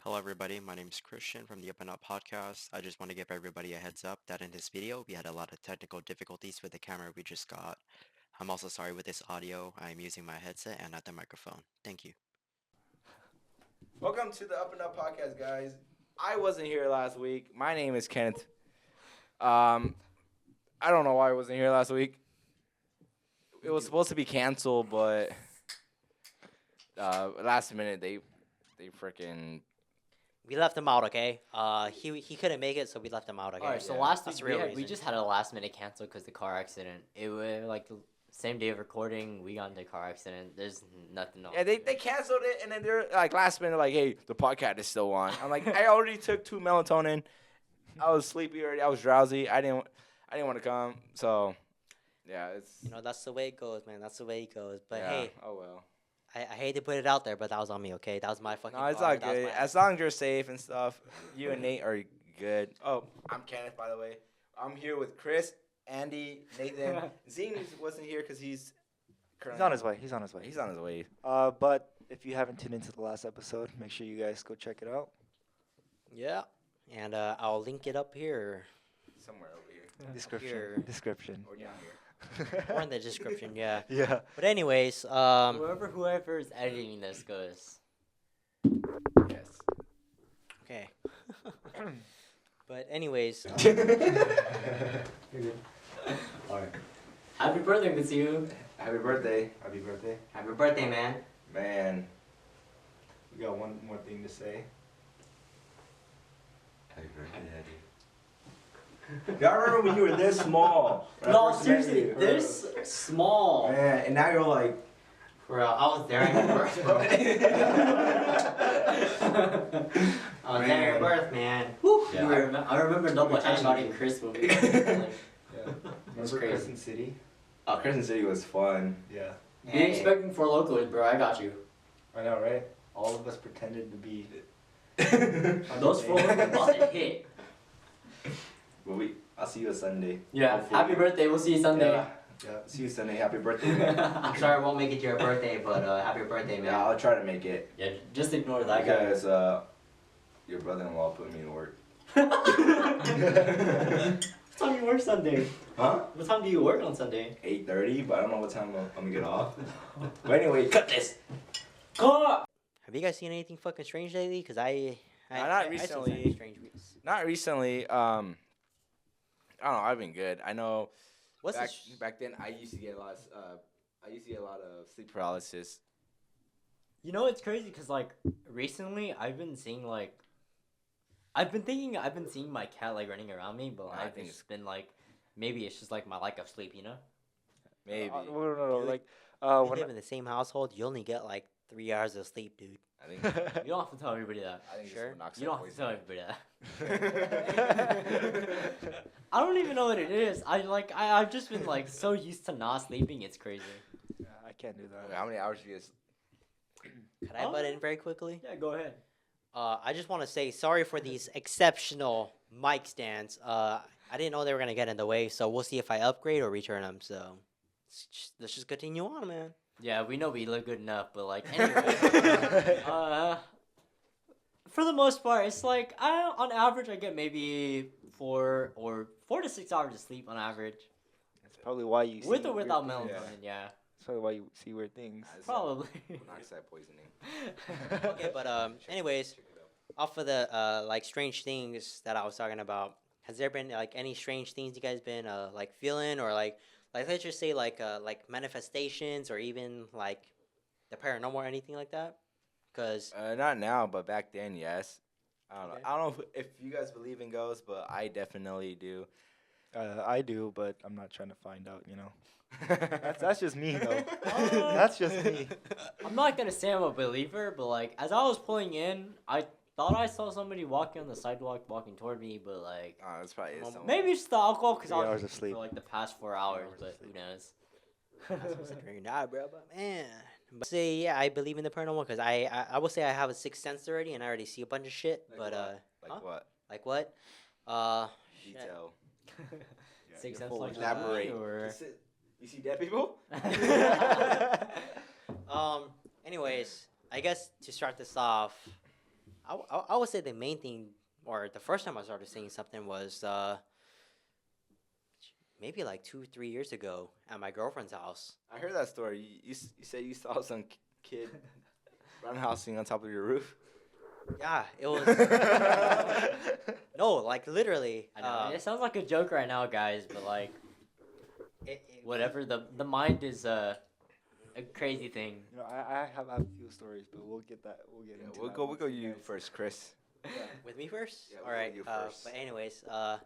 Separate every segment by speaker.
Speaker 1: Hello, everybody. My name is Christian from the Up Podcast. I just want to give everybody a heads up that in this video, we had a lot of technical difficulties with the camera we just got. I'm also sorry with this audio. I'm using my headset and not the microphone. Thank you.
Speaker 2: Welcome to the Up Podcast, guys. I wasn't here last week. My name is Kenneth. I don't know why I wasn't here last week. It was supposed to be canceled, but last minute they freaking.
Speaker 3: We left him out, okay? He couldn't make it, so we left him out, okay?
Speaker 4: All right, so
Speaker 2: Yeah.
Speaker 4: last
Speaker 3: That's
Speaker 4: week
Speaker 3: the real
Speaker 4: we
Speaker 3: reason.
Speaker 4: just had a last minute cancel because the car accident. It was like the same day of recording. We got into a car accident. There's nothing else.
Speaker 2: Yeah, they canceled it, and then they're like last minute, like, hey, the podcast is still on. I'm like, I already took 2 melatonin. I was sleepy already. I was drowsy. I didn't want to come. So, yeah, it's.
Speaker 3: That's the way it goes, man. That's the way it goes. But
Speaker 2: yeah,
Speaker 3: hey,
Speaker 2: oh well.
Speaker 3: I hate to put it out there, but that was on me, okay? That was my fucking
Speaker 2: No, it's
Speaker 3: car.
Speaker 2: all
Speaker 3: That was
Speaker 2: good.
Speaker 3: my
Speaker 2: As long as you're safe and stuff, you and Nate are good. Oh, I'm Kenneth, by the way. I'm here with Chris, Andy, Nathan. Zine wasn't here because he's
Speaker 5: on his way. He's on his way.
Speaker 2: He's on his way.
Speaker 5: But if you haven't tuned into the last episode, make sure you guys go check it out.
Speaker 3: Yeah. And I'll link it up here.
Speaker 2: Somewhere over here.
Speaker 5: Description.
Speaker 3: Here.
Speaker 5: Description.
Speaker 2: Or down here.
Speaker 3: Or in the description, yeah.
Speaker 5: Yeah.
Speaker 3: But anyways,
Speaker 4: Whoever is editing this goes.
Speaker 2: Yes.
Speaker 3: okay. But anyways,
Speaker 4: All right. Happy birthday, Miss you.
Speaker 2: Happy birthday. Happy birthday.
Speaker 3: happy birthday, man.
Speaker 2: Man. We got one more thing to say.
Speaker 4: Happy birthday, Daddy.
Speaker 2: Y'all remember when you were this small? when I
Speaker 4: No,
Speaker 2: first met
Speaker 4: seriously,
Speaker 2: you?
Speaker 4: this small.
Speaker 2: Man, and now you're like.
Speaker 3: Bro, I was there at your birth. I was there at your birth, man.
Speaker 4: Yeah, I remember double headshotting Chris when we were like,
Speaker 2: Remember
Speaker 4: crazy.
Speaker 2: Crescent City? Oh, Crescent City was fun. Yeah.
Speaker 4: be expecting for locals, bro. I got you.
Speaker 5: I know, right? All of us pretended to be.
Speaker 4: Those four were about to hit.
Speaker 2: Well, I'll see you Sunday.
Speaker 4: Yeah.
Speaker 2: Hopefully.
Speaker 4: Happy birthday. We'll see you Sunday.
Speaker 2: Yeah. See you Sunday. Happy birthday, man.
Speaker 3: I'm sorry I won't make it to your birthday, but happy birthday, man.
Speaker 2: Yeah, I'll try to make it.
Speaker 4: Yeah, just ignore that guy.
Speaker 2: Because your brother-in-law put me to work.
Speaker 4: What time do you work Sunday?
Speaker 2: Huh?
Speaker 4: What time do you work on Sunday?
Speaker 2: 8:30, but I don't know what time I'm gonna get off. But anyway, cut this.
Speaker 4: Cut!
Speaker 3: Have you guys seen anything fucking strange lately? Because I
Speaker 2: Not
Speaker 3: seen
Speaker 2: recently.
Speaker 3: something strange.
Speaker 2: Not recently. I don't know. I've been good. I know.
Speaker 3: What's
Speaker 2: back,
Speaker 3: this?
Speaker 2: back then, I used to get a lot. Of sleep paralysis.
Speaker 4: You know, it's crazy because, like, recently I've been seeing, like, I've been seeing my cat, like, running around me, but
Speaker 2: I
Speaker 4: I've
Speaker 2: think
Speaker 4: just been, like, maybe it's just, like, my lack of sleep, you know?
Speaker 2: Maybe.
Speaker 5: No. Like,
Speaker 3: You
Speaker 5: when
Speaker 3: live in the same household, you only get like 3 hours of sleep, dude.
Speaker 2: I think.
Speaker 4: You don't have to tell everybody that.
Speaker 2: I think
Speaker 3: Sure.
Speaker 2: it's monoxide
Speaker 4: You don't have to tell
Speaker 2: poisoning.
Speaker 4: everybody that. I don't even know what it is. I've just been, like, so used to not sleeping, it's crazy.
Speaker 5: yeah, I can't do
Speaker 2: Wait,
Speaker 5: that.
Speaker 2: how many hours do you get?
Speaker 3: Could I butt in very quickly?
Speaker 4: Yeah, go ahead.
Speaker 3: I just want to say sorry for these exceptional mic stands. I didn't know they were gonna get in the way, so we'll see if I upgrade or return them. So let's just continue on, man.
Speaker 4: Yeah, we know we look good enough, but, like, anyway. For the most part, it's like, on average, I get maybe 4 to 6 hours of sleep on average.
Speaker 5: That's probably why you.
Speaker 4: With
Speaker 5: see
Speaker 4: or
Speaker 5: weird
Speaker 4: without
Speaker 5: things.
Speaker 4: melatonin, yeah.
Speaker 5: That's probably why you see weird things.
Speaker 4: Probably.
Speaker 2: Monoxide poisoning.
Speaker 3: Okay, but anyways, off of the like strange things that I was talking about, has there been like any strange things you guys been like feeling or like let's just say like manifestations or even like the paranormal or anything like that? Cause
Speaker 2: Not now, but back then, yes. I don't know.
Speaker 3: Okay.
Speaker 2: I don't know if you guys believe in ghosts, but I definitely do.
Speaker 5: I do, but I'm not trying to find out. That's just me though. That's just me.
Speaker 4: I'm not gonna say I'm a believer, but, like, as I was pulling in, I thought I saw somebody walking on the sidewalk, walking toward me, but, like,
Speaker 2: That's probably is someone.
Speaker 4: maybe it's the alcohol because I
Speaker 5: 3
Speaker 4: was
Speaker 5: hours of sleep.
Speaker 4: for, like, the past 4 hours,
Speaker 5: hours of
Speaker 4: but
Speaker 5: sleep.
Speaker 4: who knows?
Speaker 3: that's what's in nah, bro. But man, but say yeah, I believe in the paranormal because I will say I have a sixth sense already and I already see a bunch of shit.
Speaker 2: Like
Speaker 3: but
Speaker 2: what? Like
Speaker 3: huh?
Speaker 2: what?
Speaker 3: Like what? Shit.
Speaker 2: Detail.
Speaker 4: Six
Speaker 5: you're
Speaker 4: sense
Speaker 5: full
Speaker 4: like
Speaker 5: of
Speaker 2: Elaborate.
Speaker 4: that, or
Speaker 2: You see dead people?
Speaker 3: Anyways, I guess to start this off, I would say the main thing, or the first time I started seeing something was maybe like 2 3 years ago at my girlfriend's house.
Speaker 2: I heard that story. You said you saw some kid roundhousing on top of your roof.
Speaker 3: Yeah, it was no, like literally.
Speaker 4: I know it sounds like a joke right now, guys, but like whatever. The mind is a crazy thing.
Speaker 5: You know, I have a few stories, but we'll get into
Speaker 2: We'll
Speaker 5: that
Speaker 2: go
Speaker 5: once
Speaker 2: you
Speaker 5: guys-
Speaker 2: first, Chris.
Speaker 3: With me first?
Speaker 2: Yeah,
Speaker 3: All
Speaker 2: we'll
Speaker 3: right.
Speaker 2: go you first.
Speaker 3: But anyways, I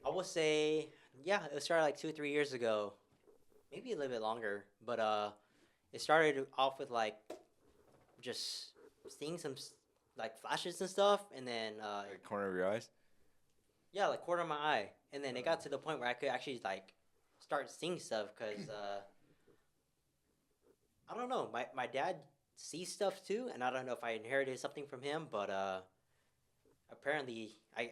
Speaker 3: will say, yeah, it started like 2 3 years ago, maybe a little bit longer. But it started off with like just seeing some like flashes and stuff, and then
Speaker 2: Like corner of your eyes.
Speaker 3: yeah, like corner of my eye, and then it got to the point where I could actually like start seeing stuff because I don't know, my dad sees stuff too, and I don't know if I inherited something from him, but apparently I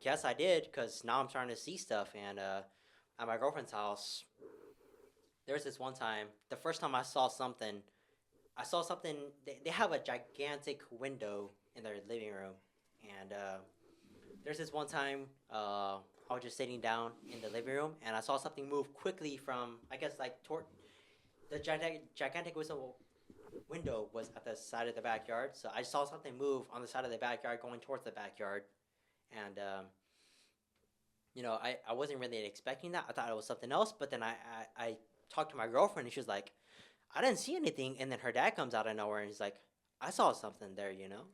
Speaker 3: guess I did because now I'm starting to see stuff, and at my girlfriend's house, there was this one time, the first time I saw something. They have a gigantic window in their living room, and there's this one time I was just sitting down in the living room, and I saw something move quickly from, I guess, like toward the gigantic window was at the side of the backyard, so I saw something move on the side of the backyard going towards the backyard, and I wasn't really expecting that. I thought it was something else, but then I talked to my girlfriend, and she was like, I didn't see anything, and then her dad comes out of nowhere, and he's like, I saw something there, you know?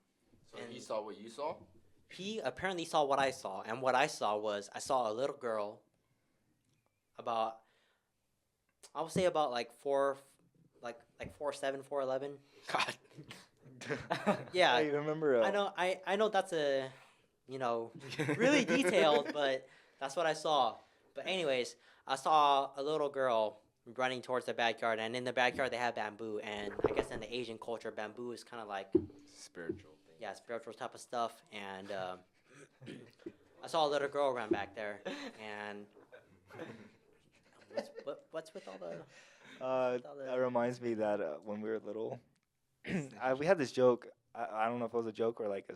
Speaker 2: So
Speaker 3: And-
Speaker 2: he saw what you saw.
Speaker 3: He apparently saw what I saw, and what I saw was I saw a little girl about, I would say about like 4'7", 4'11".
Speaker 2: God.
Speaker 3: Yeah,
Speaker 5: Hey, remember?
Speaker 3: I know that's really detailed, but that's what I saw. But anyways, I saw a little girl running towards the backyard, and in the backyard they have bamboo, and I guess in the Asian culture, bamboo is kind of like
Speaker 2: Spiritual thing.
Speaker 3: yeah, spiritual type of stuff, and I saw a little girl run back there, and what's with all the
Speaker 5: That reminds me that when we were little, we had this joke. I don't know if it was a joke or like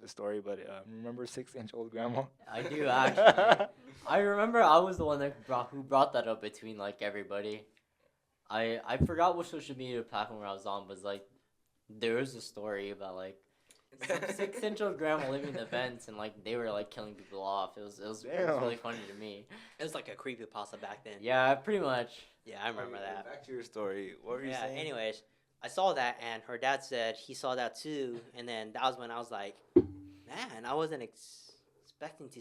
Speaker 5: a story, but remember 6-inch-old grandma?
Speaker 4: I do actually. I remember I was the one that brought that up between like everybody. I forgot what social media platform I was on, but like there was a story about like some 6-inch-old grandma living in the vents, and like they were like killing people off. It was really funny to me.
Speaker 3: it was like a creepypasta back then.
Speaker 4: Yeah, pretty much.
Speaker 3: Yeah, I remember that.
Speaker 2: Back to your story. What were you
Speaker 3: Yeah.
Speaker 2: saying?
Speaker 3: Anyways, I saw that, and her dad said he saw that too, and then that was when I was like, man, I wasn't expecting to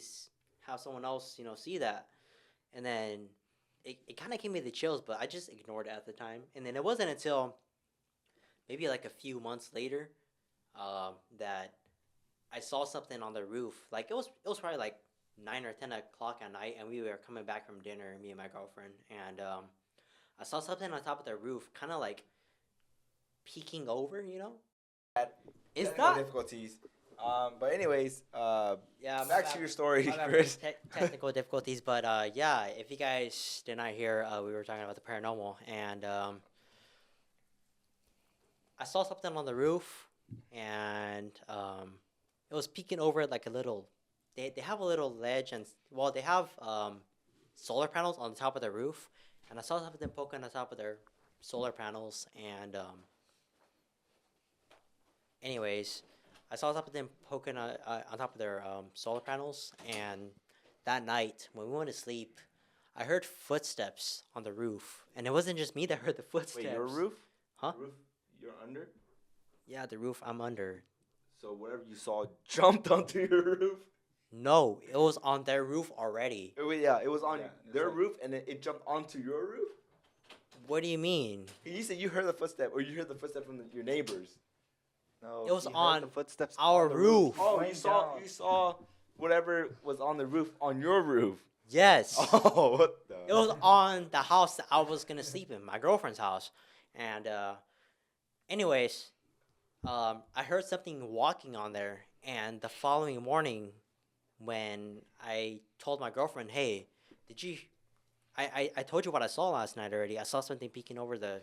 Speaker 3: have someone else, see that, and then it kind of gave me the chills, but I just ignored it at the time, and then it wasn't until maybe like a few months later that I saw something on the roof. Like it was probably like 9 or 10 o'clock at night, and we were coming back from dinner, me and my girlfriend, and I saw something on top of the roof, kind of like peeking over,
Speaker 4: Is
Speaker 2: Technical
Speaker 4: that
Speaker 2: difficulties? But anyways,
Speaker 3: Yeah, my
Speaker 2: back
Speaker 3: bad.
Speaker 2: to your story,
Speaker 3: My bad for
Speaker 2: Chris.
Speaker 3: technical difficulties, but yeah, if you guys did not hear, we were talking about the paranormal, and I saw something on the roof, and it was peeking over like a little. They have a little ledge, and they have solar panels on the top of the roof, and I saw something poking on top of their solar panels, and anyways, I saw something poking on top of their solar panels, and that night when we went to sleep, I heard footsteps on the roof, and it wasn't just me that heard the footsteps.
Speaker 2: Wait, your roof?
Speaker 3: Huh?
Speaker 2: Roof? You're under?
Speaker 3: Yeah, the roof I'm under.
Speaker 2: So whatever you saw jumped onto your roof?
Speaker 3: No, it was on their roof already.
Speaker 2: Yeah, it was on
Speaker 5: Yeah, it's
Speaker 2: their
Speaker 5: like-
Speaker 2: roof, and it jumped onto your roof?
Speaker 3: What do you mean?
Speaker 2: You said you heard the footstep, or you heard the footstep from your neighbors.
Speaker 5: No,
Speaker 3: It was
Speaker 5: he heard
Speaker 3: on
Speaker 5: the footsteps
Speaker 3: our
Speaker 5: on the
Speaker 3: roof.
Speaker 2: Oh,
Speaker 5: Going
Speaker 2: you
Speaker 5: down.
Speaker 2: saw whatever was on the roof on your roof.
Speaker 3: Yes.
Speaker 2: Oh, what the?
Speaker 3: It was on the house that I was gonna sleep in, my girlfriend's house. And anyways, I heard something walking on there, and the following morning, when I told my girlfriend, "Hey, did you? I told you what I saw last night already. I saw something peeking over the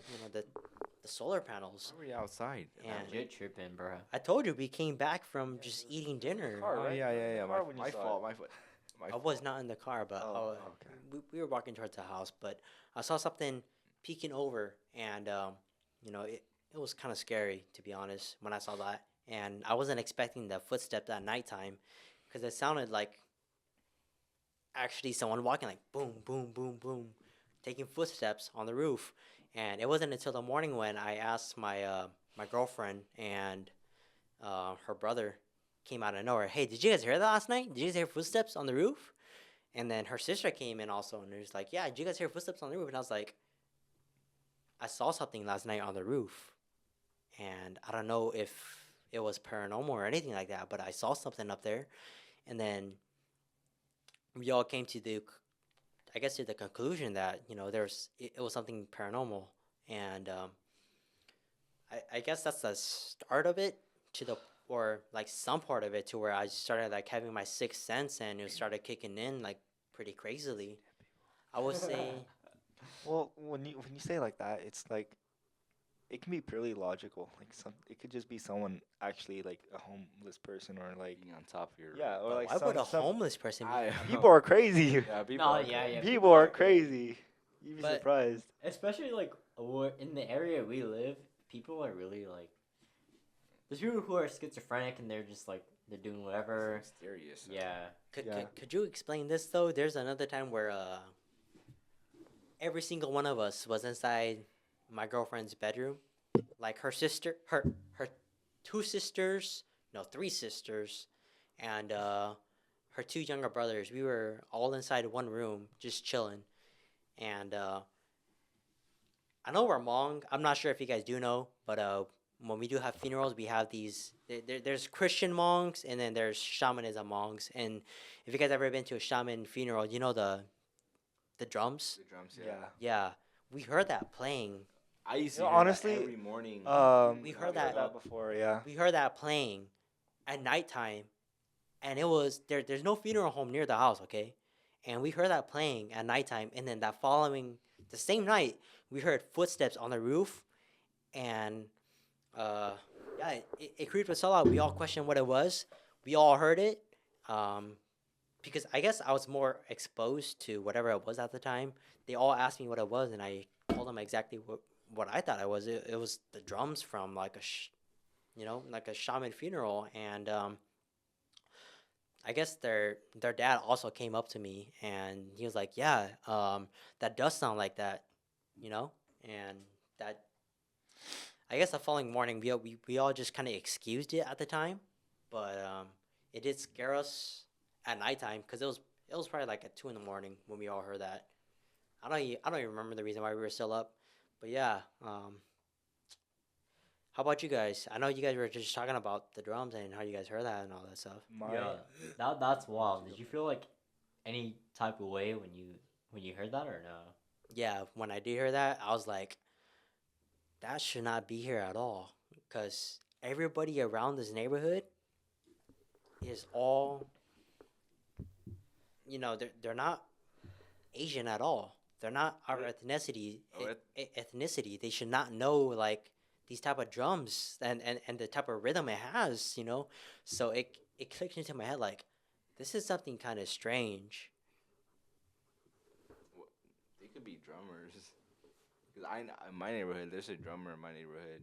Speaker 3: the solar panels.
Speaker 2: Why were you outside?
Speaker 3: And
Speaker 4: Legit tripping, bro.
Speaker 3: I told you we came back from just eating dinner.
Speaker 5: car,
Speaker 2: Oh
Speaker 5: right?
Speaker 2: yeah, yeah, yeah.
Speaker 5: Car when you
Speaker 2: My
Speaker 5: saw
Speaker 2: fault.
Speaker 5: it.
Speaker 2: My fault. My
Speaker 3: I
Speaker 2: fault.
Speaker 3: was not in the car, but
Speaker 5: Oh, okay.
Speaker 3: we were walking towards the house, but I saw something peeking over, and you know, it was kind of scary, to be honest, when I saw that. And I wasn't expecting the footsteps at nighttime, because it sounded like actually someone walking, like boom, boom, boom, boom, taking footsteps on the roof. And it wasn't until the morning when I asked my girlfriend and her brother came out of nowhere. Hey, did you guys hear that last night? Did you guys hear footsteps on the roof? And then her sister came in also, and was like, "Yeah, did you guys hear footsteps on the roof?" And I was like, "I saw something last night on the roof, and I don't know if it was paranormal or anything like that, but I saw something up there." And then we all came to I guess, to the conclusion that it was something paranormal, and I guess that's the start of it or like some part of it to where I started like having my sixth sense and it started kicking in like pretty crazily. I would say,
Speaker 5: Well, when you say it like that, it's like it can be purely logical. Like it could just be someone actually like a homeless person or like
Speaker 2: Being on top of your.
Speaker 5: yeah, or
Speaker 3: but
Speaker 5: like
Speaker 3: why would a
Speaker 5: some
Speaker 3: homeless person be?
Speaker 2: I-
Speaker 5: people are crazy.
Speaker 2: Yeah, people.
Speaker 4: No,
Speaker 2: are
Speaker 4: yeah,
Speaker 2: crazy.
Speaker 4: yeah.
Speaker 5: People are crazy. You'd be
Speaker 3: But-
Speaker 5: surprised.
Speaker 4: Especially like in the area we live, people are really like. There's people who are schizophrenic and they're just like they're doing whatever.
Speaker 2: It's mysterious.
Speaker 4: Yeah.
Speaker 5: Yeah.
Speaker 3: Could you explain this though? There's another time where every single one of us was inside my girlfriend's bedroom, like her two sisters, no, three sisters, and her two younger brothers. We were all inside one room just chilling, and I know we're Hmong. I'm not sure if you guys do know, but when we do have funerals, we have these. There's Christian monks, and then there's shamanism monks. And if you guys ever been to a shaman funeral, you know the drums.
Speaker 2: The drums.
Speaker 5: Yeah.
Speaker 3: Yeah, we heard that playing.
Speaker 2: I used to
Speaker 5: You know,
Speaker 2: hear that
Speaker 5: honestly,
Speaker 2: every morning.
Speaker 3: We
Speaker 5: I've
Speaker 3: heard that-
Speaker 5: before. Yeah.
Speaker 3: We heard that playing at nighttime, and it was there's no funeral home near the house, okay? And we heard that playing at nighttime, and then the same night, we heard footsteps on the roof, and yeah, it creeped us all out. We all questioned what it was. We all heard it, because I guess I was more exposed to whatever it was at the time. They all asked me what it was, and I told them exactly what I thought it was. It was the drums from like like a shaman funeral, and I guess their dad also came up to me and he was like, "Yeah, that does sound like that, and that." I guess the following morning we all just kind of excused it at the time, but it did scare us at nighttime because it was probably like at 2 in the morning when we all heard that. I don't even remember the reason why we were still up, but yeah. How about you guys? I know you guys were just talking about the drums and how you guys heard that and all that stuff.
Speaker 4: That's wild. Did you feel like any type of way when you heard that or no?
Speaker 3: Yeah, when I did hear that, I was like, that should not be here at all, because everybody around this neighborhood is all, they're not Asian at all. They're not our ethnicity. Ethnicity. They should not know like these type of drums and the type of rhythm it has. So it clicked into my head like, this is something kind of strange.
Speaker 2: They could be drummers. Because in my neighborhood, there's a drummer in my neighborhood.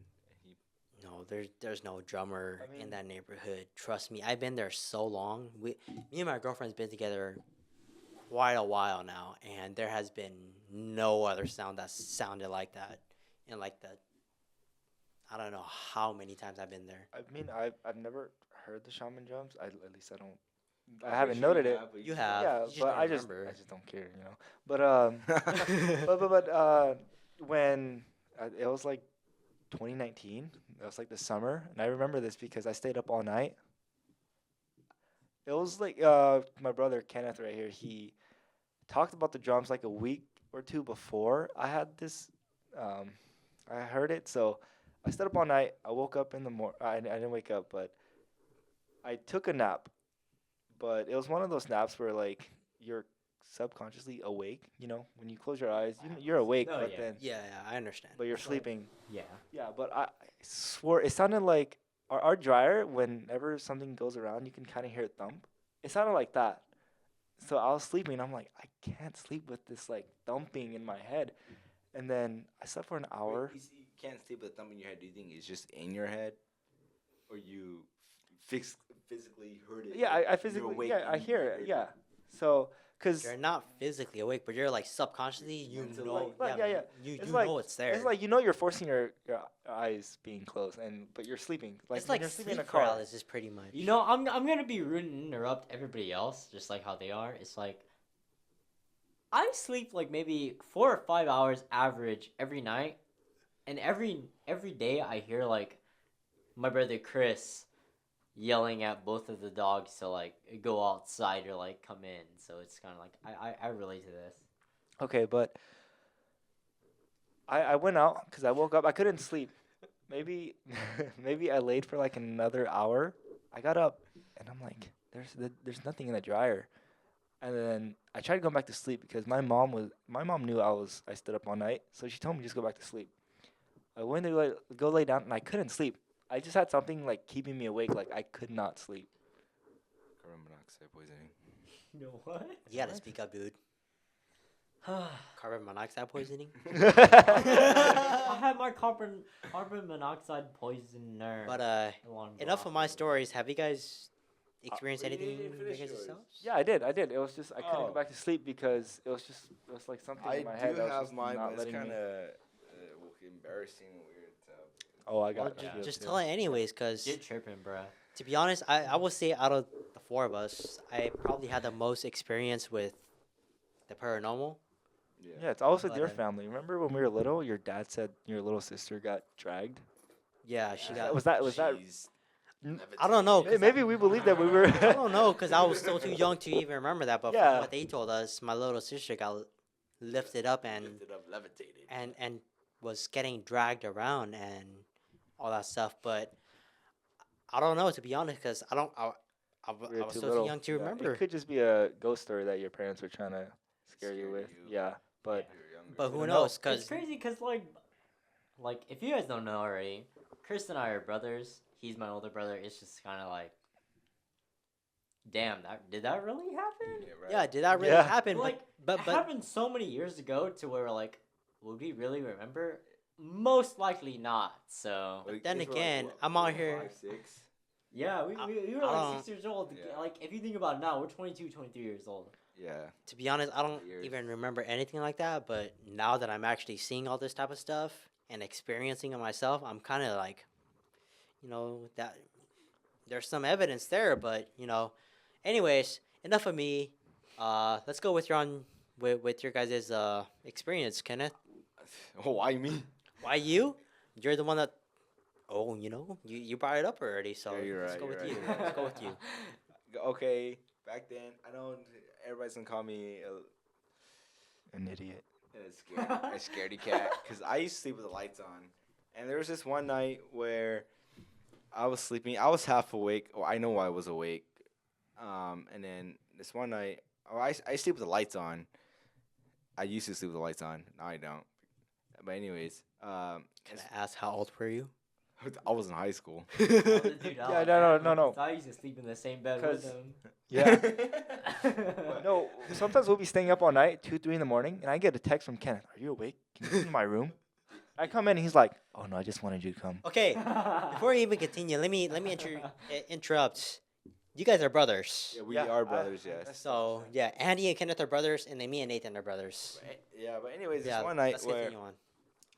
Speaker 3: No, there's no drummer
Speaker 5: I mean-
Speaker 3: in that neighborhood. Trust me, I've been there so long. Me and my girlfriend's been together quite a while now, and there has been no other sound that sounded like that. And like that, I don't know how many times I've been there.
Speaker 5: I mean, I've never heard the shaman drums. At least I don't. I haven't noted it.
Speaker 3: You have,
Speaker 5: Yeah,
Speaker 3: you just
Speaker 5: but
Speaker 3: don't
Speaker 5: I just
Speaker 3: remember.
Speaker 5: don't care, But but when it was like 2019, it was like the summer, and I remember this because I stayed up all night. It was like my brother Kenneth right here. He talked about the drums like a week or two before I had this. I heard it, so I stayed up all night. I woke up in the morning. I didn't wake up, but I took a nap. But it was one of those naps where like you're subconsciously awake. You know, when you close your eyes, you're awake,
Speaker 4: Oh,
Speaker 5: but
Speaker 4: yeah.
Speaker 5: then
Speaker 3: Yeah, yeah, I understand.
Speaker 5: but you're
Speaker 4: It's like-
Speaker 5: sleeping.
Speaker 4: Yeah.
Speaker 5: Yeah, but I swore it sounded like our dryer. Whenever something goes around, you can kind of hear it thump. It sounded like that. So I was sleeping. I'm like, I can't sleep with this like thumping in my head. And then I slept for an hour.
Speaker 2: Wait, you can't sleep with a thumb in your head. Do you think it's just in your head, or you physically heard it?
Speaker 5: Yeah,
Speaker 2: like,
Speaker 5: I
Speaker 2: you're
Speaker 5: physically,
Speaker 2: awake
Speaker 5: yeah, I
Speaker 2: and you
Speaker 5: hear
Speaker 2: heard
Speaker 5: it. Yeah. So, cause
Speaker 3: You're not physically awake, but you're like subconsciously, you
Speaker 2: Mentally.
Speaker 3: know,
Speaker 5: yeah.
Speaker 3: you
Speaker 5: It's
Speaker 3: you
Speaker 5: like-
Speaker 3: know it's there.
Speaker 5: it's like you know you're forcing your eyes being closed, but you're sleeping. Like
Speaker 3: it's
Speaker 5: when
Speaker 3: like
Speaker 5: you're sleeping in
Speaker 3: sleep
Speaker 5: a car.
Speaker 3: paralysis, pretty much.
Speaker 4: You know, I'm gonna be rude and interrupt everybody else, just like how they are. It's like I sleep like maybe 4 or 5 hours average every night, and every day I hear like my brother Chris yelling at both of the dogs to like go outside or like come in. So it's kind of like I relate to this.
Speaker 5: Okay, but I went out because I woke up. I couldn't sleep. Maybe maybe I laid for like another hour. I got up and I'm like, there's nothing in the dryer. And then I tried going back to sleep because my mom knew I stood up all night, so she told me just go back to sleep. I went to go lay down and I couldn't sleep. I just had something like keeping me awake, like I could not sleep.
Speaker 2: Carbon monoxide poisoning.
Speaker 4: You know what?
Speaker 3: You gotta speak up, dude. Carbon monoxide poisoning.
Speaker 4: I had my carbon monoxide poisoner.
Speaker 3: But
Speaker 4: a long
Speaker 3: enough of my
Speaker 4: broccoli.
Speaker 3: stories. Have you guys experienced
Speaker 2: wait, you
Speaker 3: anything
Speaker 2: didn't
Speaker 3: you
Speaker 2: finish
Speaker 3: guys
Speaker 2: yours.
Speaker 3: yourselves?
Speaker 5: Yeah, I did. It was just I couldn't
Speaker 2: Oh.
Speaker 5: go back to sleep because it was like something
Speaker 2: I
Speaker 5: in my head
Speaker 2: do
Speaker 5: that was
Speaker 2: have
Speaker 5: just
Speaker 2: mine,
Speaker 5: not
Speaker 2: but it's
Speaker 5: letting
Speaker 2: kind
Speaker 5: me.
Speaker 2: of embarrassing and weird.
Speaker 5: Oh, I
Speaker 3: Well,
Speaker 5: got you.
Speaker 3: just tell it anyways, cause
Speaker 4: Get tripping, bruh.
Speaker 3: to be honest, I would say out of the four of us, I probably had the most experience with the paranormal.
Speaker 5: Yeah, it's always with
Speaker 3: But,
Speaker 5: your family. Remember when we were little, your dad said your little sister got dragged?
Speaker 3: Yeah, she
Speaker 2: Yeah.
Speaker 3: got.
Speaker 5: Was that
Speaker 2: She's
Speaker 3: I don't know. 'cause
Speaker 5: Maybe we believed that we were.
Speaker 3: I don't know, cause I was still too young to even remember that. But
Speaker 5: Yeah.
Speaker 3: from what they told us, my little sister got lifted up and
Speaker 2: lifted up, levitated.
Speaker 3: and was getting dragged around and all that stuff. But I don't know, to be honest, cause I don't. I
Speaker 5: We were
Speaker 3: was
Speaker 5: too
Speaker 3: still
Speaker 5: little.
Speaker 3: too young to
Speaker 5: Yeah,
Speaker 3: remember.
Speaker 5: It could just be a ghost story that your parents were trying to scare you
Speaker 2: Scare
Speaker 5: with.
Speaker 2: you.
Speaker 5: Yeah, but
Speaker 2: You're younger.
Speaker 3: But who
Speaker 5: don't know.
Speaker 3: knows?
Speaker 4: It's
Speaker 3: Cause
Speaker 4: crazy because like if you guys don't know already, Chris and I are brothers. He's my older brother. It's just kind of like, damn, did that really happen?
Speaker 2: right.
Speaker 3: yeah, did that really
Speaker 5: Yeah.
Speaker 3: happen?
Speaker 4: Like,
Speaker 3: but
Speaker 4: it happened so many years ago to where like, would we really remember? Most likely not. So
Speaker 2: Like,
Speaker 3: then
Speaker 2: these were,
Speaker 3: again,
Speaker 2: what,
Speaker 3: I'm out
Speaker 2: 4,
Speaker 3: here-
Speaker 2: 5, 6?
Speaker 4: yeah, we were
Speaker 3: I
Speaker 4: like
Speaker 3: don't-
Speaker 4: 6 years old.
Speaker 2: Yeah.
Speaker 4: Like if you think about it now, we're 22, 23 years old.
Speaker 2: Yeah.
Speaker 3: to be honest, I don't
Speaker 2: Years.
Speaker 3: even remember anything like that. But now that I'm actually seeing all this type of stuff and experiencing it myself, I'm kind of like, that there's some evidence there. But anyways, enough of me. Let's go with with your guys' experience, Kenneth.
Speaker 2: Oh, why me?
Speaker 3: Why you? You're the one that. Oh, you brought it up already. So
Speaker 2: Yeah, you're
Speaker 3: let's
Speaker 2: right,
Speaker 3: go with
Speaker 2: you're
Speaker 3: you.
Speaker 2: right.
Speaker 3: Let's go with you.
Speaker 2: Okay, back then, I know everybody's gonna call me
Speaker 5: an idiot.
Speaker 2: a scaredy cat because I used to sleep with the lights on. And there was this one night where I was sleeping. I was half awake. Or I know I was awake. And then this one night, I sleep with the lights on. I used to sleep with the lights on. Now I don't. But anyways,
Speaker 3: Can I ask how old were you?
Speaker 2: I was in high school.
Speaker 4: Dude,
Speaker 5: Yeah, no.
Speaker 4: I used to sleep in the same bed
Speaker 5: 'Cause-
Speaker 4: with him.
Speaker 5: Yeah. No, sometimes we'll be staying up all night, 2, 3 in the morning, and I get a text from Kenneth. Are you awake? Can you come to my room? I come in and he's like, oh no, I just wanted you to come.
Speaker 3: Okay, before we even continue, let me interrupt. You guys are brothers.
Speaker 2: Yeah, we
Speaker 5: Yeah,
Speaker 2: are
Speaker 5: I-
Speaker 2: brothers,
Speaker 5: I-
Speaker 2: yes.
Speaker 3: So yeah, Andy and Kenneth are brothers, and then me and Nathan are brothers.
Speaker 2: Yeah, but anyways,
Speaker 3: Yeah,
Speaker 2: this one night
Speaker 3: let's
Speaker 2: where
Speaker 3: continue on.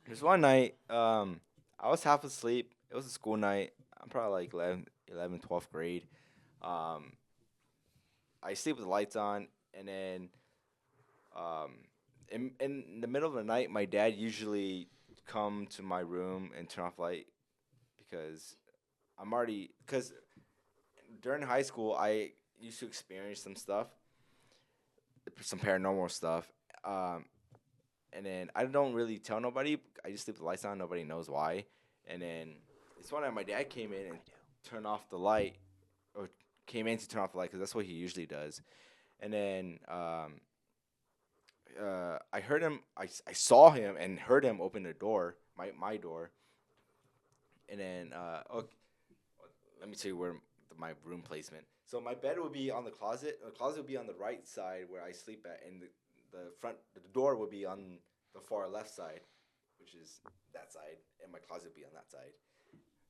Speaker 2: there's one night, I was half asleep. It was a school night. I'm probably like 11, 12th grade. I sleep with the lights on, and then in the middle of the night, my dad usually come to my room and turn off the light because because during high school I used to experience some stuff, some paranormal stuff. And then I don't really tell nobody. I just leave the lights on. Nobody knows why. And then it's one night my dad came in and turned off the light, or came in to turn off the light because that's what he usually does. And then I heard him. I saw him and heard him open the door, my door, and then okay, let me tell you where my room placement. So my bed would be on the closet. The closet would be on the right side where I sleep at, and the door would be on the far left side, which is that side, and my closet would be on that side.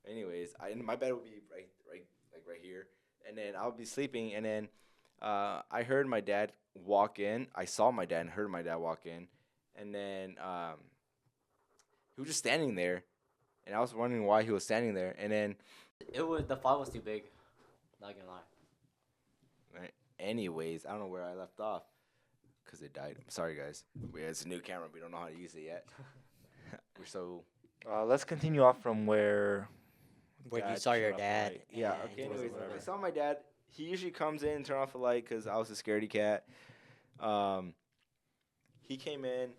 Speaker 2: Anyways, and my bed would be right here, and then I would be sleeping, and then I heard my dad walk in. I saw my dad and heard my dad walk in, and then he was just standing there, and I was wondering why he was standing there, and then
Speaker 4: The file was too big. Not gonna lie.
Speaker 2: right, anyways, I don't know where I left off because it died. I'm sorry, guys. It's a new camera. We don't know how to use it yet. We're so
Speaker 5: Let's continue off from where
Speaker 3: Where you
Speaker 5: Dad
Speaker 3: saw your
Speaker 5: shut off the
Speaker 3: dad.
Speaker 5: light.
Speaker 2: yeah.
Speaker 3: and
Speaker 2: Okay.
Speaker 3: he wasn't
Speaker 2: Anyways, I
Speaker 3: there.
Speaker 2: saw my dad. He usually comes in and turn off the light because I was a scaredy cat. He came in.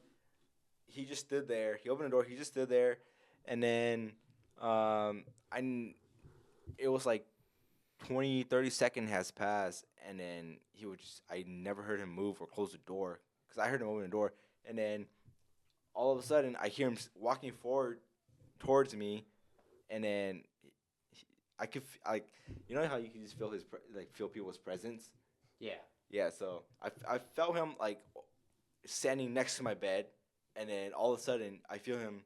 Speaker 2: He just stood there. He opened the door. He just stood there, and then it was like 20, 30 seconds has passed, and then I never heard him move or close the door because I heard him open the door, and then all of a sudden I hear him walking forward towards me, and then I could you know how you can just feel feel people's presence.
Speaker 4: Yeah.
Speaker 2: Yeah, so I felt him like standing next to my bed, and then all of a sudden I feel him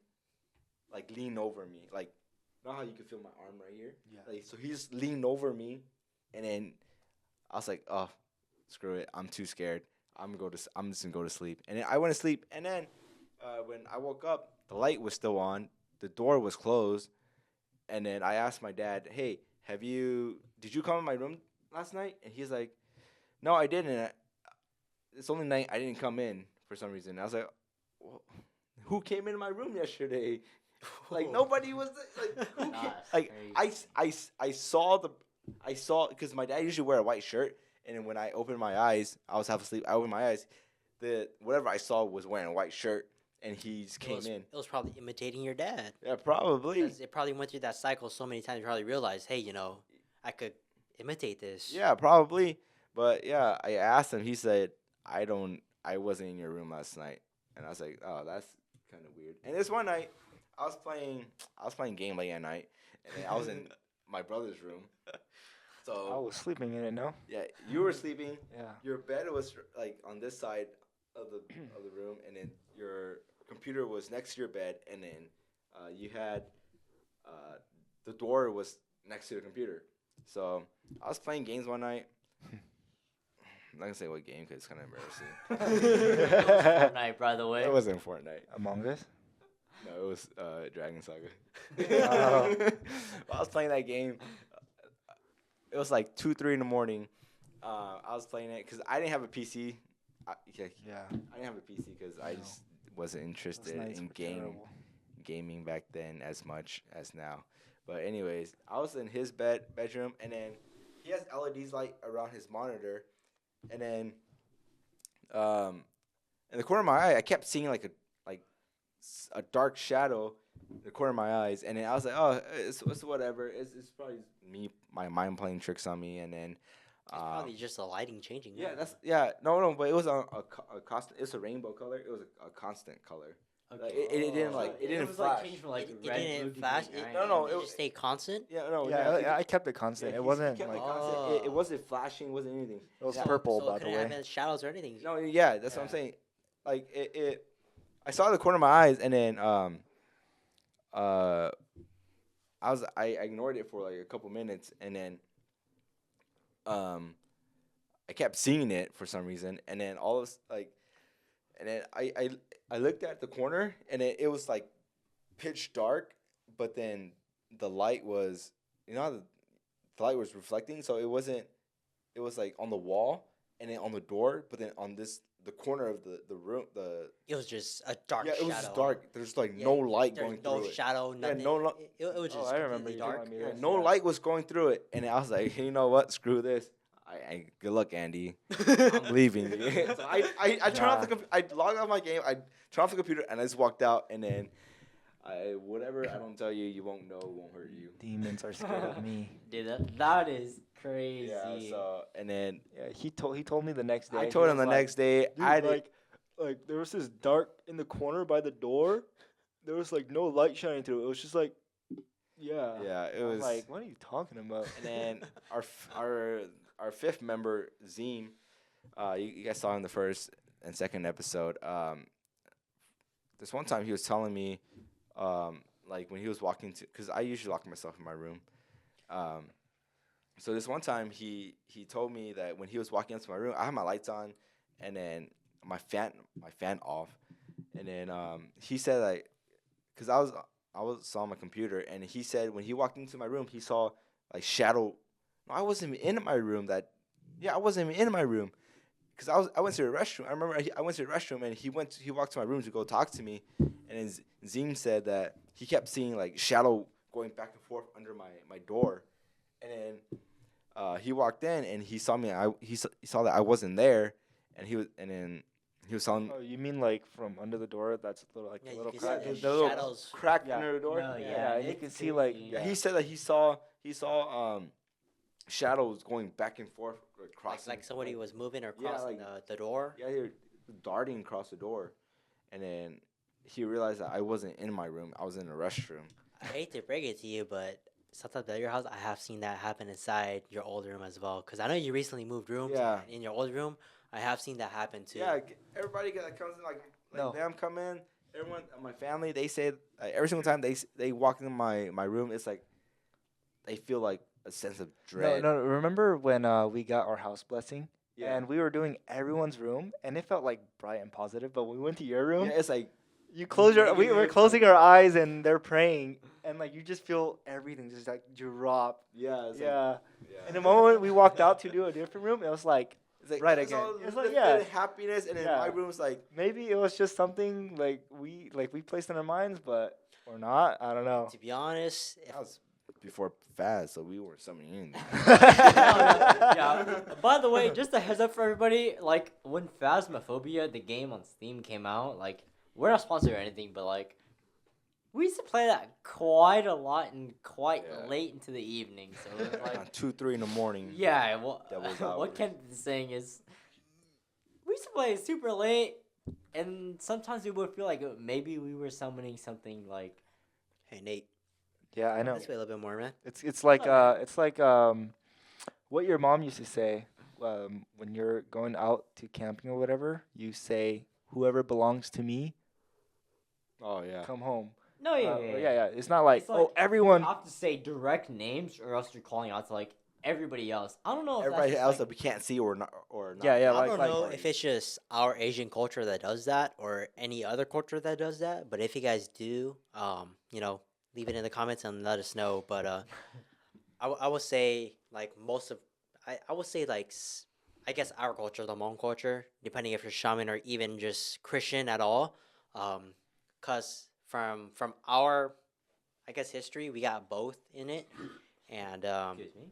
Speaker 2: like lean over me, like you know how you can feel my arm right here.
Speaker 5: Yeah.
Speaker 2: Like so he just leaned over me, and then I was like, oh, screw it, I'm too scared. I'm just gonna go to sleep, and then I went to sleep, and then when I woke up, the light was still on, the door was closed, and then I asked my dad, hey, did you come in my room last night? And he's like, no, I didn't. It's only night I didn't come in for some reason. I was like, well, who came in my room yesterday? Like nobody was like who
Speaker 4: Nah,
Speaker 2: came?
Speaker 4: it's
Speaker 2: Like
Speaker 4: crazy.
Speaker 2: I saw because my dad usually wear a white shirt, and then when I opened my eyes, I was half asleep. I opened my eyes, whatever I saw was wearing a white shirt, and he just came in.
Speaker 3: It was probably imitating your dad.
Speaker 2: Yeah, probably.
Speaker 3: 'Cause it probably went through that cycle so many times. You probably realized, hey, I could imitate this.
Speaker 2: Yeah, probably. But yeah, I asked him. He said, I wasn't in your room last night, and I was like, oh, that's kind of weird. And this one night, I was playing game late at night, and then I was in my brother's room.
Speaker 5: I
Speaker 2: So
Speaker 5: was sleeping in it. No.
Speaker 2: yeah, you were sleeping.
Speaker 5: Yeah.
Speaker 2: Your bed was like on this side of the room, and then your computer was next to your bed, and then you had the door was next to the computer. So I was playing games one night. I'm not gonna say what game because it's kind of embarrassing.
Speaker 4: Fortnite, by the way.
Speaker 2: It wasn't Fortnite.
Speaker 5: Among Us.
Speaker 2: No, it was Dragon Saga.
Speaker 5: Oh.
Speaker 2: I was playing that game. It was like 2, 3 in the morning. I was playing it because I didn't have a PC. I didn't have a PC because I
Speaker 5: No.
Speaker 2: just wasn't interested
Speaker 5: Those nights
Speaker 2: in
Speaker 5: were terrible.
Speaker 2: gaming back then as much as now. But anyways, I was in his bedroom, and then he has LEDs light around his monitor, and then in the corner of my eye, I kept seeing like a dark shadow in the corner of my eyes, and then I was like, oh, it's whatever. It's probably me, my mind playing tricks on me, and then
Speaker 3: It's probably just the lighting changing.
Speaker 2: no, but it was a constant. It's a rainbow color. It was a constant color. Like, it didn't like it didn't
Speaker 4: was
Speaker 2: flash.
Speaker 4: like changed from like
Speaker 3: It
Speaker 4: red,
Speaker 3: didn't
Speaker 4: blue to
Speaker 3: flash.
Speaker 4: green, right?
Speaker 2: No,
Speaker 3: It
Speaker 2: it-
Speaker 3: just stayed constant.
Speaker 2: Yeah, no,
Speaker 5: Yeah, I kept it constant.
Speaker 2: yeah,
Speaker 5: It
Speaker 2: he
Speaker 5: wasn't
Speaker 2: kept
Speaker 5: like
Speaker 2: it constant. It wasn't flashing. It wasn't anything.
Speaker 5: it was
Speaker 2: Yeah.
Speaker 5: purple,
Speaker 3: so
Speaker 5: by
Speaker 3: it
Speaker 5: the
Speaker 3: couldn't have
Speaker 5: way.
Speaker 3: any shadows or anything.
Speaker 2: No, yeah, that's what I'm
Speaker 4: Yeah.
Speaker 2: saying. Like it I saw the corner of my eyes, and then I ignored it for like a couple minutes, and then I kept seeing it for some reason, and then all of and then I looked at the corner, and it was like pitch dark, but then the light was how the light was reflecting, so it wasn't. It was like on the wall, and then on the door, but then on the corner of the room,
Speaker 3: It was just a dark
Speaker 2: yeah,
Speaker 3: shadow.
Speaker 2: it was just dark. There's like
Speaker 3: Yeah,
Speaker 2: no light
Speaker 3: There's
Speaker 2: going
Speaker 3: no
Speaker 2: through it.
Speaker 3: shadow, nothing.
Speaker 2: no li-
Speaker 3: it was just
Speaker 5: I remember
Speaker 3: completely
Speaker 5: you
Speaker 3: dark.
Speaker 5: telling me
Speaker 2: Yeah,
Speaker 5: this,
Speaker 2: no
Speaker 5: yeah.
Speaker 2: light was going through it, and I was like, hey, you know what? Screw this. I good luck, Andy. I'm leaving. So I turned off the I logged off my game. I turned off the computer, and I just walked out. And then whatever I don't tell you, you won't know, won't hurt you.
Speaker 5: Demons are scared of me.
Speaker 4: Dude, that is crazy.
Speaker 2: Yeah. So and then
Speaker 5: Yeah, he told me the next day.
Speaker 2: I
Speaker 5: he
Speaker 2: told him
Speaker 5: was
Speaker 2: the
Speaker 5: like,
Speaker 2: next day.
Speaker 5: Dude,
Speaker 2: I did.
Speaker 5: like like there was this dark in the corner by the door. There was like no light shining through. It was just like, yeah.
Speaker 2: Yeah, it
Speaker 5: I'm
Speaker 2: was.
Speaker 5: like, what are you talking about?
Speaker 2: And then our fifth member, Zeem, you guys saw in the first and second episode. This one time he was telling me, like when he was walking to, because I usually lock myself in my room. So this one time he told me that when he was walking into my room, I had my lights on, and then my fan off, and then he said like, because I was on my computer, and he said when he walked into my room, he saw like shadow. No, I wasn't even in my room. I wasn't even in my room, because I went to the restroom. I remember I went to the restroom, and he walked to my room to go talk to me, and then Zim said that he kept seeing like shadow going back and forth under my door, and then he walked in and he saw me. He saw that I wasn't there, and then he was telling me.
Speaker 5: Oh, you mean like from under the door? That's a little like
Speaker 3: Yeah,
Speaker 5: a
Speaker 3: you
Speaker 5: little
Speaker 3: can
Speaker 5: crack.
Speaker 3: see the
Speaker 5: The little
Speaker 3: shadows.
Speaker 2: Crack
Speaker 5: Yeah.
Speaker 2: under the door.
Speaker 4: No,
Speaker 5: yeah, and you
Speaker 4: it's
Speaker 5: can see like
Speaker 4: crazy.
Speaker 2: Yeah, he said that he saw shadows going back and forth across.
Speaker 3: Like somebody was moving or
Speaker 2: Yeah,
Speaker 3: crossing the door.
Speaker 2: Yeah, they were darting across the door, and then he realized that I wasn't in my room. I was in the restroom.
Speaker 3: I hate to break it to you, but sometimes at your house, I have seen that happen inside your old room as well. Because I know you recently moved rooms.
Speaker 2: Yeah.
Speaker 3: And in your old room, I have seen that happen too.
Speaker 2: Yeah, everybody that comes in, like
Speaker 5: No.
Speaker 2: them come in. Everyone, my family, they say every single time they walk in my room, it's like they feel like a sense of
Speaker 5: no,
Speaker 2: dread.
Speaker 5: no. Remember when we got our house blessing
Speaker 2: Yeah.
Speaker 5: and we were doing everyone's room and it felt like bright and positive, but when we went to your room,
Speaker 2: Yeah, it's like
Speaker 5: you close your. We were
Speaker 2: negative,
Speaker 5: closing our eyes and they're praying and like you just feel everything just like drop.
Speaker 2: yeah, it's
Speaker 5: Yeah.
Speaker 2: Like, yeah.
Speaker 5: And the moment we walked out to do a different room, it was like
Speaker 2: It's like
Speaker 5: right
Speaker 2: it's
Speaker 5: again.
Speaker 2: all
Speaker 5: It's like,
Speaker 2: lifted
Speaker 5: yeah.
Speaker 2: happiness, and then
Speaker 5: Yeah.
Speaker 2: my room's like
Speaker 5: maybe it was just something like we placed in our minds, but or not. I don't know.
Speaker 3: To be honest, if
Speaker 2: that was before fast, so we weren't summoning anything.
Speaker 4: Yeah. By the way, just a heads up for everybody. Like when Phasmophobia, the game on Steam came out, like we're not sponsored or anything, but like we used to play that quite a lot and quite
Speaker 2: Yeah.
Speaker 4: late into the evening. So it was like,
Speaker 2: Around 2-3 in the morning.
Speaker 4: yeah. Well,
Speaker 2: Devil's
Speaker 4: what
Speaker 2: hours.
Speaker 4: Ken is saying is, we used to play super late, and sometimes we would feel like maybe we were summoning something like.
Speaker 3: hey Nate,
Speaker 5: Yeah, I know.
Speaker 3: let's wait a little bit more, man.
Speaker 5: It's like what your mom used to say when you're going out to camping or whatever. You say, "Whoever belongs to me,
Speaker 2: Oh yeah.
Speaker 5: come home."
Speaker 4: No,
Speaker 5: Yeah. It's not like,
Speaker 4: It's like
Speaker 5: oh, everyone.
Speaker 4: You have to say direct names, or else you're calling out to like everybody else. I don't know if
Speaker 2: Everybody
Speaker 4: that's just,
Speaker 2: else
Speaker 4: like,
Speaker 2: that we can't see or not
Speaker 5: Yeah, yeah,
Speaker 3: I
Speaker 5: like-
Speaker 3: don't
Speaker 5: like-
Speaker 3: know if it's just our Asian culture that does that or any other culture that does that. But if you guys do, leave it in the comments and let us know. But I would say like I would say like I guess our culture, the Hmong culture, depending if you're shaman or even just Christian at all, cause from our I guess history we got both in it, and
Speaker 4: Excuse me.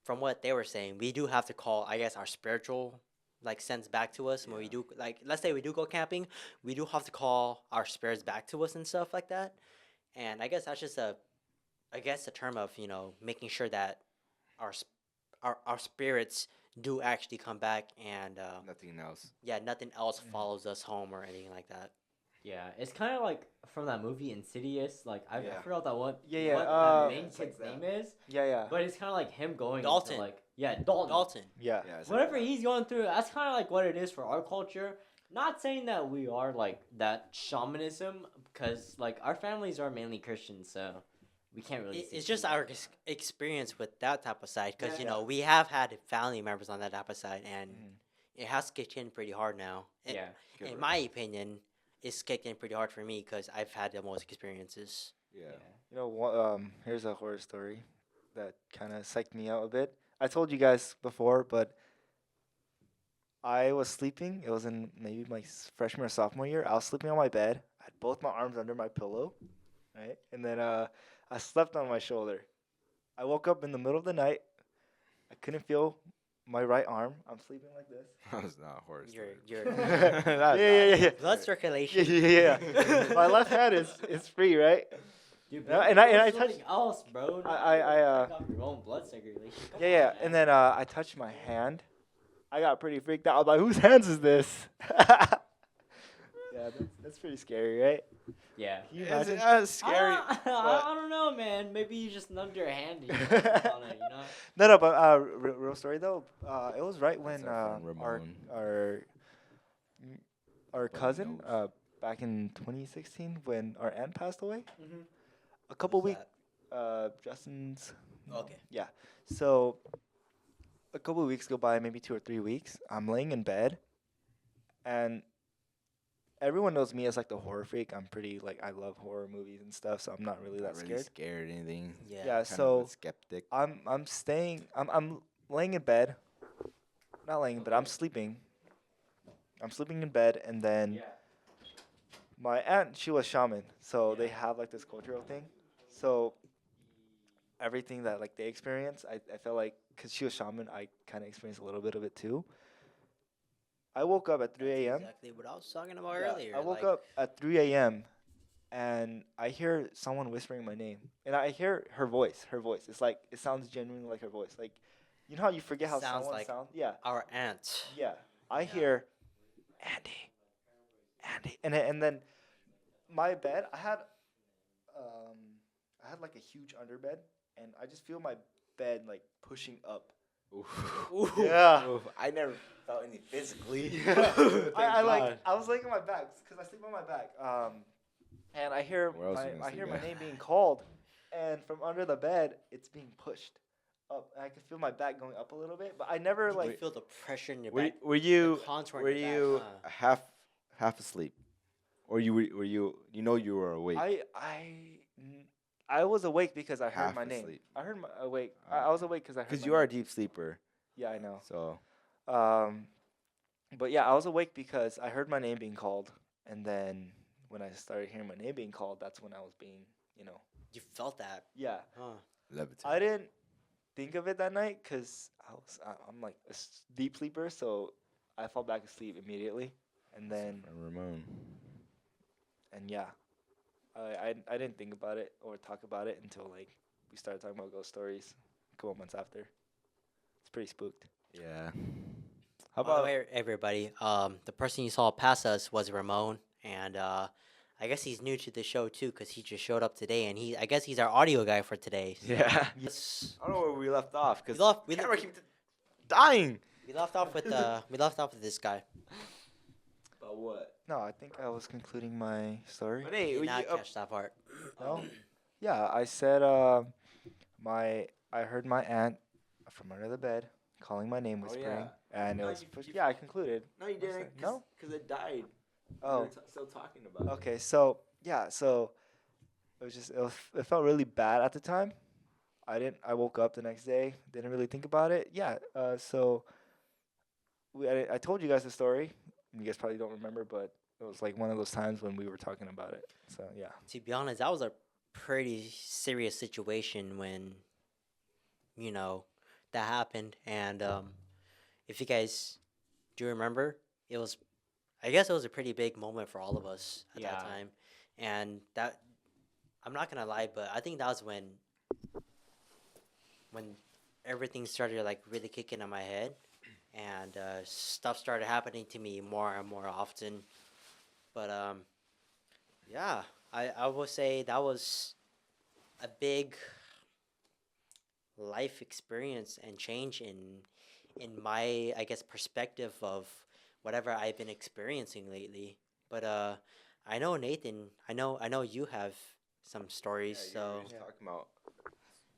Speaker 3: from what they were saying, we do have to call, I guess, our spiritual like sense back to us when we do like let's say we do go camping, we do have to call our spirits back to us and stuff like that. And I guess that's just a term of making sure that our spirits do actually come back and
Speaker 2: nothing else.
Speaker 3: nothing else follows us home or anything like that.
Speaker 4: Yeah, it's kind of like from that movie Insidious. Like I
Speaker 2: Yeah.
Speaker 4: forgot that what
Speaker 5: Yeah,
Speaker 4: what
Speaker 5: yeah,
Speaker 4: that main
Speaker 2: it's like
Speaker 4: kid's
Speaker 2: that.
Speaker 4: name is,
Speaker 5: Yeah.
Speaker 4: but it's kind of like him going
Speaker 3: Dalton.
Speaker 4: into, like Dalton.
Speaker 3: Dalton.
Speaker 5: Yeah.
Speaker 2: Yeah. It's
Speaker 4: Whatever
Speaker 2: like,
Speaker 4: he's going through, that's kind of like what it is for our culture. Not saying that we are like that shamanism, because like our families are mainly Christian, so we can't really. see
Speaker 3: It's just
Speaker 4: too
Speaker 3: our
Speaker 4: much.
Speaker 3: experience with that type of side, because
Speaker 2: Yeah.
Speaker 3: we have had family members on that type of side, and
Speaker 5: Mhm.
Speaker 3: it has kicked in pretty hard now. And
Speaker 4: Yeah.
Speaker 2: good
Speaker 3: in
Speaker 2: word.
Speaker 3: my opinion, it's kicked in pretty hard for me because I've had the most experiences.
Speaker 2: Yeah.
Speaker 5: You know, here's a horror story that kind of psyched me out a bit. I told you guys before, but I was sleeping. It was in maybe my freshman or sophomore year. I was sleeping on my bed. I had both my arms under my pillow, right? And then I slept on my shoulder. I woke up in the middle of the night. I couldn't feel my right arm. I'm sleeping like this.
Speaker 2: That was not a horror
Speaker 3: Your
Speaker 2: story.
Speaker 3: your
Speaker 5: Yeah.
Speaker 3: blood
Speaker 5: Yeah,
Speaker 3: circulation.
Speaker 5: yeah. My left hand is free, right?
Speaker 4: Dude,
Speaker 5: No,
Speaker 4: maybe
Speaker 5: and I-
Speaker 4: it
Speaker 5: and I
Speaker 4: was
Speaker 5: touched-
Speaker 4: something else, bro.
Speaker 5: I
Speaker 4: Take off your own blood circulation. Come
Speaker 5: Yeah.
Speaker 4: on,
Speaker 5: And
Speaker 4: man.
Speaker 5: then I touched my hand, I got pretty freaked out. I'm like, whose hands is this? Yeah, that's pretty scary, right?
Speaker 4: Yeah.
Speaker 5: Can you
Speaker 2: It's,
Speaker 5: imagine?
Speaker 2: scary.
Speaker 4: I don't know, man. Maybe you just numbed your hand and you focused on it, you know?
Speaker 5: No, but real story though. It was right when
Speaker 2: That's our friend Ramon.
Speaker 5: our
Speaker 2: Buddy
Speaker 5: cousin
Speaker 2: knows.
Speaker 5: back in 2016 when our aunt passed away.
Speaker 3: Mm-hmm.
Speaker 5: A couple
Speaker 3: Who's
Speaker 5: weeks. Justin's.
Speaker 3: Okay.
Speaker 5: Yeah. So a couple of weeks go by, maybe 2 or 3 weeks. I'm laying in bed, and everyone knows me as like the horror freak. I'm pretty like I love horror movies and stuff, so I'm not really that
Speaker 2: Not really
Speaker 5: scared.
Speaker 2: scared or anything.
Speaker 3: Yeah.
Speaker 5: Yeah.
Speaker 2: Kind of
Speaker 5: So
Speaker 2: a skeptic.
Speaker 5: I'm laying in bed. Not laying in bed. I'm sleeping. I'm sleeping in bed, and then my aunt, she was shaman, so they have like this cultural thing. So everything that like they experience, I felt like because she was shaman, I kind of experienced a little bit of it too. I woke up at 3
Speaker 3: That's
Speaker 5: a.m.
Speaker 3: exactly what I was talking about
Speaker 5: Yeah,
Speaker 3: earlier.
Speaker 5: I woke
Speaker 3: like,
Speaker 5: up at 3 a.m. and I hear someone whispering my name, and I hear her voice. Her voice. It's like it sounds genuinely like her voice. Like, you know how you forget how
Speaker 3: Sounds
Speaker 5: someone
Speaker 3: like-
Speaker 5: sounds. Yeah,
Speaker 3: our aunt.
Speaker 5: yeah. I
Speaker 3: Yeah.
Speaker 5: hear Andy, and then my bed. I had like a huge underbed, and I just feel my bed like pushing up.
Speaker 2: Oof.
Speaker 5: Yeah.
Speaker 2: Oof. I never felt any physically.
Speaker 5: I was laying on my back because I sleep on my back. And I hear
Speaker 2: Where else you gonna
Speaker 5: I
Speaker 2: sleep
Speaker 5: hear my
Speaker 2: at?
Speaker 5: name being called, and from under the bed, it's being pushed up. And I can feel my back going up a little bit, but I never
Speaker 3: You
Speaker 5: like.
Speaker 3: feel the pressure in your
Speaker 2: Were,
Speaker 3: back.
Speaker 2: were you
Speaker 3: the contour in
Speaker 2: were
Speaker 3: your back,
Speaker 2: you
Speaker 3: huh?
Speaker 2: half asleep, or were you you were awake?
Speaker 5: I was awake because I heard
Speaker 2: Half
Speaker 5: my name.
Speaker 2: asleep.
Speaker 5: I heard my awake.
Speaker 2: Oh,
Speaker 5: I was awake because I heard.
Speaker 2: Because
Speaker 5: my
Speaker 2: you are a
Speaker 5: name.
Speaker 2: deep sleeper.
Speaker 5: Yeah, I know.
Speaker 2: So
Speaker 5: But yeah, I was awake because I heard my name being called, and then when I started hearing my name being called, that's when I was being,
Speaker 3: You felt that,
Speaker 5: yeah.
Speaker 3: huh?
Speaker 2: levitate.
Speaker 5: I didn't think of it that night because I'm like a deep sleeper, so I fell back asleep immediately, and then
Speaker 2: Ramon.
Speaker 5: and yeah, I didn't think about it or talk about it until like we started talking about ghost stories a couple months after. It's pretty spooked.
Speaker 2: Yeah. How
Speaker 3: By the
Speaker 2: about
Speaker 3: way, everybody, the person you saw pass us was Ramon, and I guess he's new to the show too, because he just showed up today, and I guess he's our audio guy for today. So
Speaker 2: yeah?
Speaker 3: let's-
Speaker 2: I don't know where we left off because
Speaker 3: we
Speaker 2: camera
Speaker 3: left-
Speaker 2: keeps dying.
Speaker 3: we left off with this guy.
Speaker 2: About what?
Speaker 5: No, I think I was concluding my story.
Speaker 2: But hey,
Speaker 3: Did
Speaker 2: you,
Speaker 3: not catch that part.
Speaker 5: No? Yeah, I said I heard my aunt from under the bed calling my name,
Speaker 2: Oh,
Speaker 5: whispering,
Speaker 2: yeah.
Speaker 5: and it
Speaker 2: No,
Speaker 5: was
Speaker 2: you-
Speaker 5: yeah, I concluded.
Speaker 2: no, you
Speaker 5: What's
Speaker 2: didn't.
Speaker 5: that? No?
Speaker 2: because it died.
Speaker 5: Oh,
Speaker 2: Still talking about it.
Speaker 5: okay. So yeah, so it was just it felt really bad at the time. I woke up the next day, didn't really think about it. Yeah. So I told you guys the story. You guys probably don't remember, but it was like one of those times when we were talking about it. So yeah.
Speaker 3: To be honest, that was a pretty serious situation when, that happened. And if you guys do remember, I guess it was a pretty big moment for all of us at that
Speaker 4: Yeah.
Speaker 3: time. And that, I'm not gonna lie, but I think that was when everything started like really kicking in my head, and stuff started happening to me more and more often. But yeah, I will say that was a big life experience and change in my, I guess, perspective of whatever I've been experiencing lately. But I know Nathan, I know you have some stories.
Speaker 2: Yeah, you
Speaker 3: So
Speaker 2: were just talking about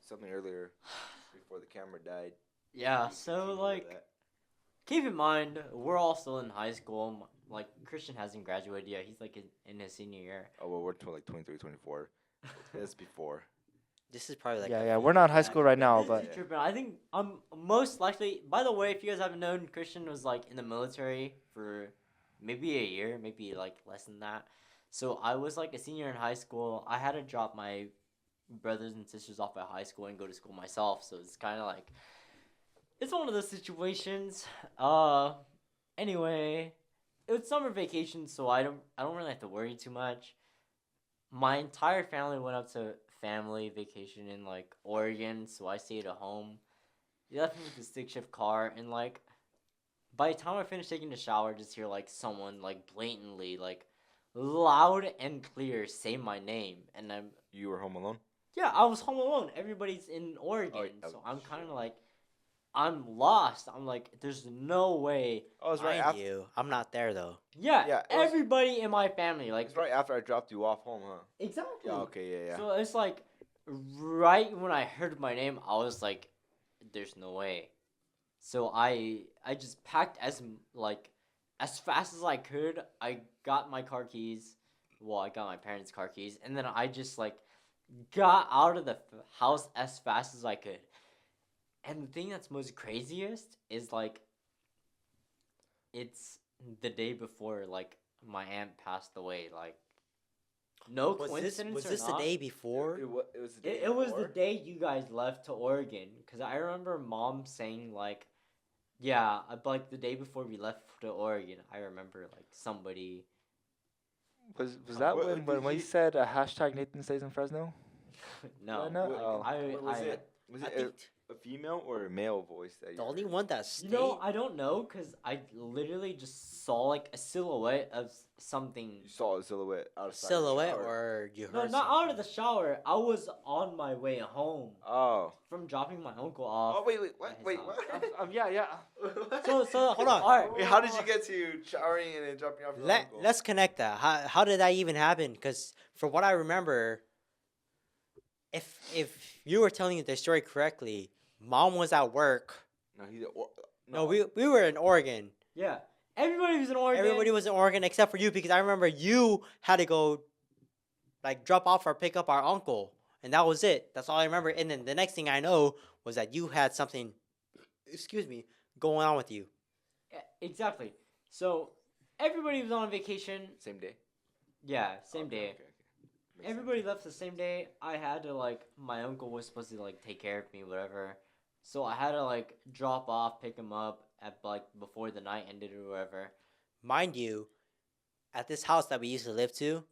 Speaker 2: something earlier before the camera died.
Speaker 4: Yeah,
Speaker 2: You
Speaker 4: so
Speaker 2: continue with
Speaker 4: like,
Speaker 2: that.
Speaker 4: keep in mind, we're all still in high school. Like, Christian hasn't graduated yet. He's like in his senior year.
Speaker 2: Oh well, we're like 23, 24. It's before.
Speaker 3: this is probably like
Speaker 5: Yeah. We're not in high school right now,
Speaker 4: This is
Speaker 5: but
Speaker 4: tripping. I think most likely. By the way, if you guys haven't known, Christian was like in the military for maybe a year, maybe like less than that. So I was like a senior in high school. I had to drop my brothers and sisters off at high school and go to school myself. So it's kind of like it's one of those situations. Anyway, it was summer vacation, so I don't really have to worry too much. My entire family went up to family vacation in like Oregon, so I stayed at home. They left me with a stick shift car, and like by the time I finished taking the shower, I just hear like someone like blatantly like loud and clear say my name, and I'm
Speaker 2: You were home alone.
Speaker 4: yeah, I was home alone. Everybody's in Oregon,
Speaker 2: yeah.
Speaker 4: so I'm kind of like I'm lost. I'm like, there's no way.
Speaker 2: Oh, it was right
Speaker 3: Mind
Speaker 2: after.
Speaker 3: you, I'm not there though.
Speaker 4: Yeah,
Speaker 2: Yeah, it was-
Speaker 4: everybody in my family like
Speaker 2: It's right after I dropped you off home, huh?
Speaker 4: exactly.
Speaker 2: Yeah. Okay. Yeah. Yeah.
Speaker 4: So it's like right when I heard my name, I was like, "There's no way." So I just packed like as fast as I could. I got my car keys. Well, I got my parents' car keys, and then I just like got out of the house as fast as I could. And the thing that's most craziest is like it's the day before like my aunt passed away. Like no coincidence
Speaker 3: Was
Speaker 4: or
Speaker 3: this the
Speaker 4: not.
Speaker 3: day before?
Speaker 2: It was the day
Speaker 4: It was the
Speaker 2: before?
Speaker 4: day you guys left to Oregon, because I remember Mom saying like, yeah, like the day before we left to Oregon, I remember like somebody.
Speaker 5: Was
Speaker 4: Oh,
Speaker 5: that
Speaker 2: what-
Speaker 5: when
Speaker 2: did
Speaker 5: we
Speaker 2: you-
Speaker 5: said hashtag Nathan stays in Fresno?
Speaker 4: No,
Speaker 5: no?
Speaker 4: like,
Speaker 5: Oh.
Speaker 4: I
Speaker 2: Was
Speaker 4: I
Speaker 2: it? Was
Speaker 3: I
Speaker 2: it
Speaker 3: think
Speaker 2: a female or a male voice that you
Speaker 3: the only
Speaker 2: heard?
Speaker 3: one that stayed.
Speaker 4: you know I don't know, because I literally just saw like a silhouette of something.
Speaker 2: You saw a silhouette outside.
Speaker 3: silhouette
Speaker 2: the shower.
Speaker 3: or you heard
Speaker 4: No, not out of
Speaker 3: something?
Speaker 4: the shower. I was on my way home
Speaker 2: Oh.
Speaker 4: from dropping my uncle off.
Speaker 2: Oh wait. What?
Speaker 4: at his
Speaker 2: Wait.
Speaker 4: house.
Speaker 2: What?
Speaker 5: Yeah.
Speaker 3: So hold on.
Speaker 4: Alright.
Speaker 2: Wait, how did you get to showering and then dropping off your uncle?
Speaker 3: Let's connect that. How did that even happen? Because from what I remember, if you were telling the story correctly, Mom was at work.
Speaker 2: No, he's a,
Speaker 3: No, we were in Oregon.
Speaker 4: Yeah, everybody was in Oregon.
Speaker 3: Everybody was in Oregon except for you because I remember you had to go, like, drop off or pick up our uncle, and that was it. That's all I remember. And then the next thing I know was that you had something, excuse me, going on with you.
Speaker 4: Yeah, exactly. So everybody was on vacation.
Speaker 2: same day.
Speaker 4: Yeah, same
Speaker 2: Okay,
Speaker 4: day.
Speaker 2: okay. Makes
Speaker 4: Everybody
Speaker 2: sense.
Speaker 4: left the same day. I had to like my uncle was supposed to like take care of me, whatever. So I had to like drop off, pick him up at like before the night ended or whatever.
Speaker 3: Mind you, at this house that we used to live to,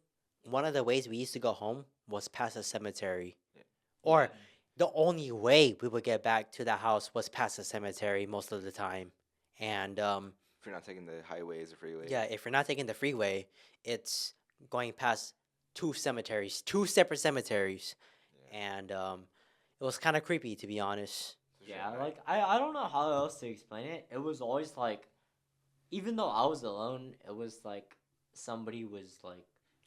Speaker 3: one of the ways we used to go home was past a cemetery.
Speaker 2: Yeah.
Speaker 3: Or the only way we would get back to the house was past the cemetery most of the time. And
Speaker 2: If you're not taking the highways or freeways.
Speaker 3: yeah, if you're not taking the freeway, it's going past two separate cemeteries.
Speaker 2: Yeah.
Speaker 3: And it was kind of creepy, to be honest.
Speaker 2: For sure,
Speaker 4: Yeah,
Speaker 2: right?
Speaker 4: like I don't know how else to explain it. It was always like, even though I was alone, it was like somebody was like,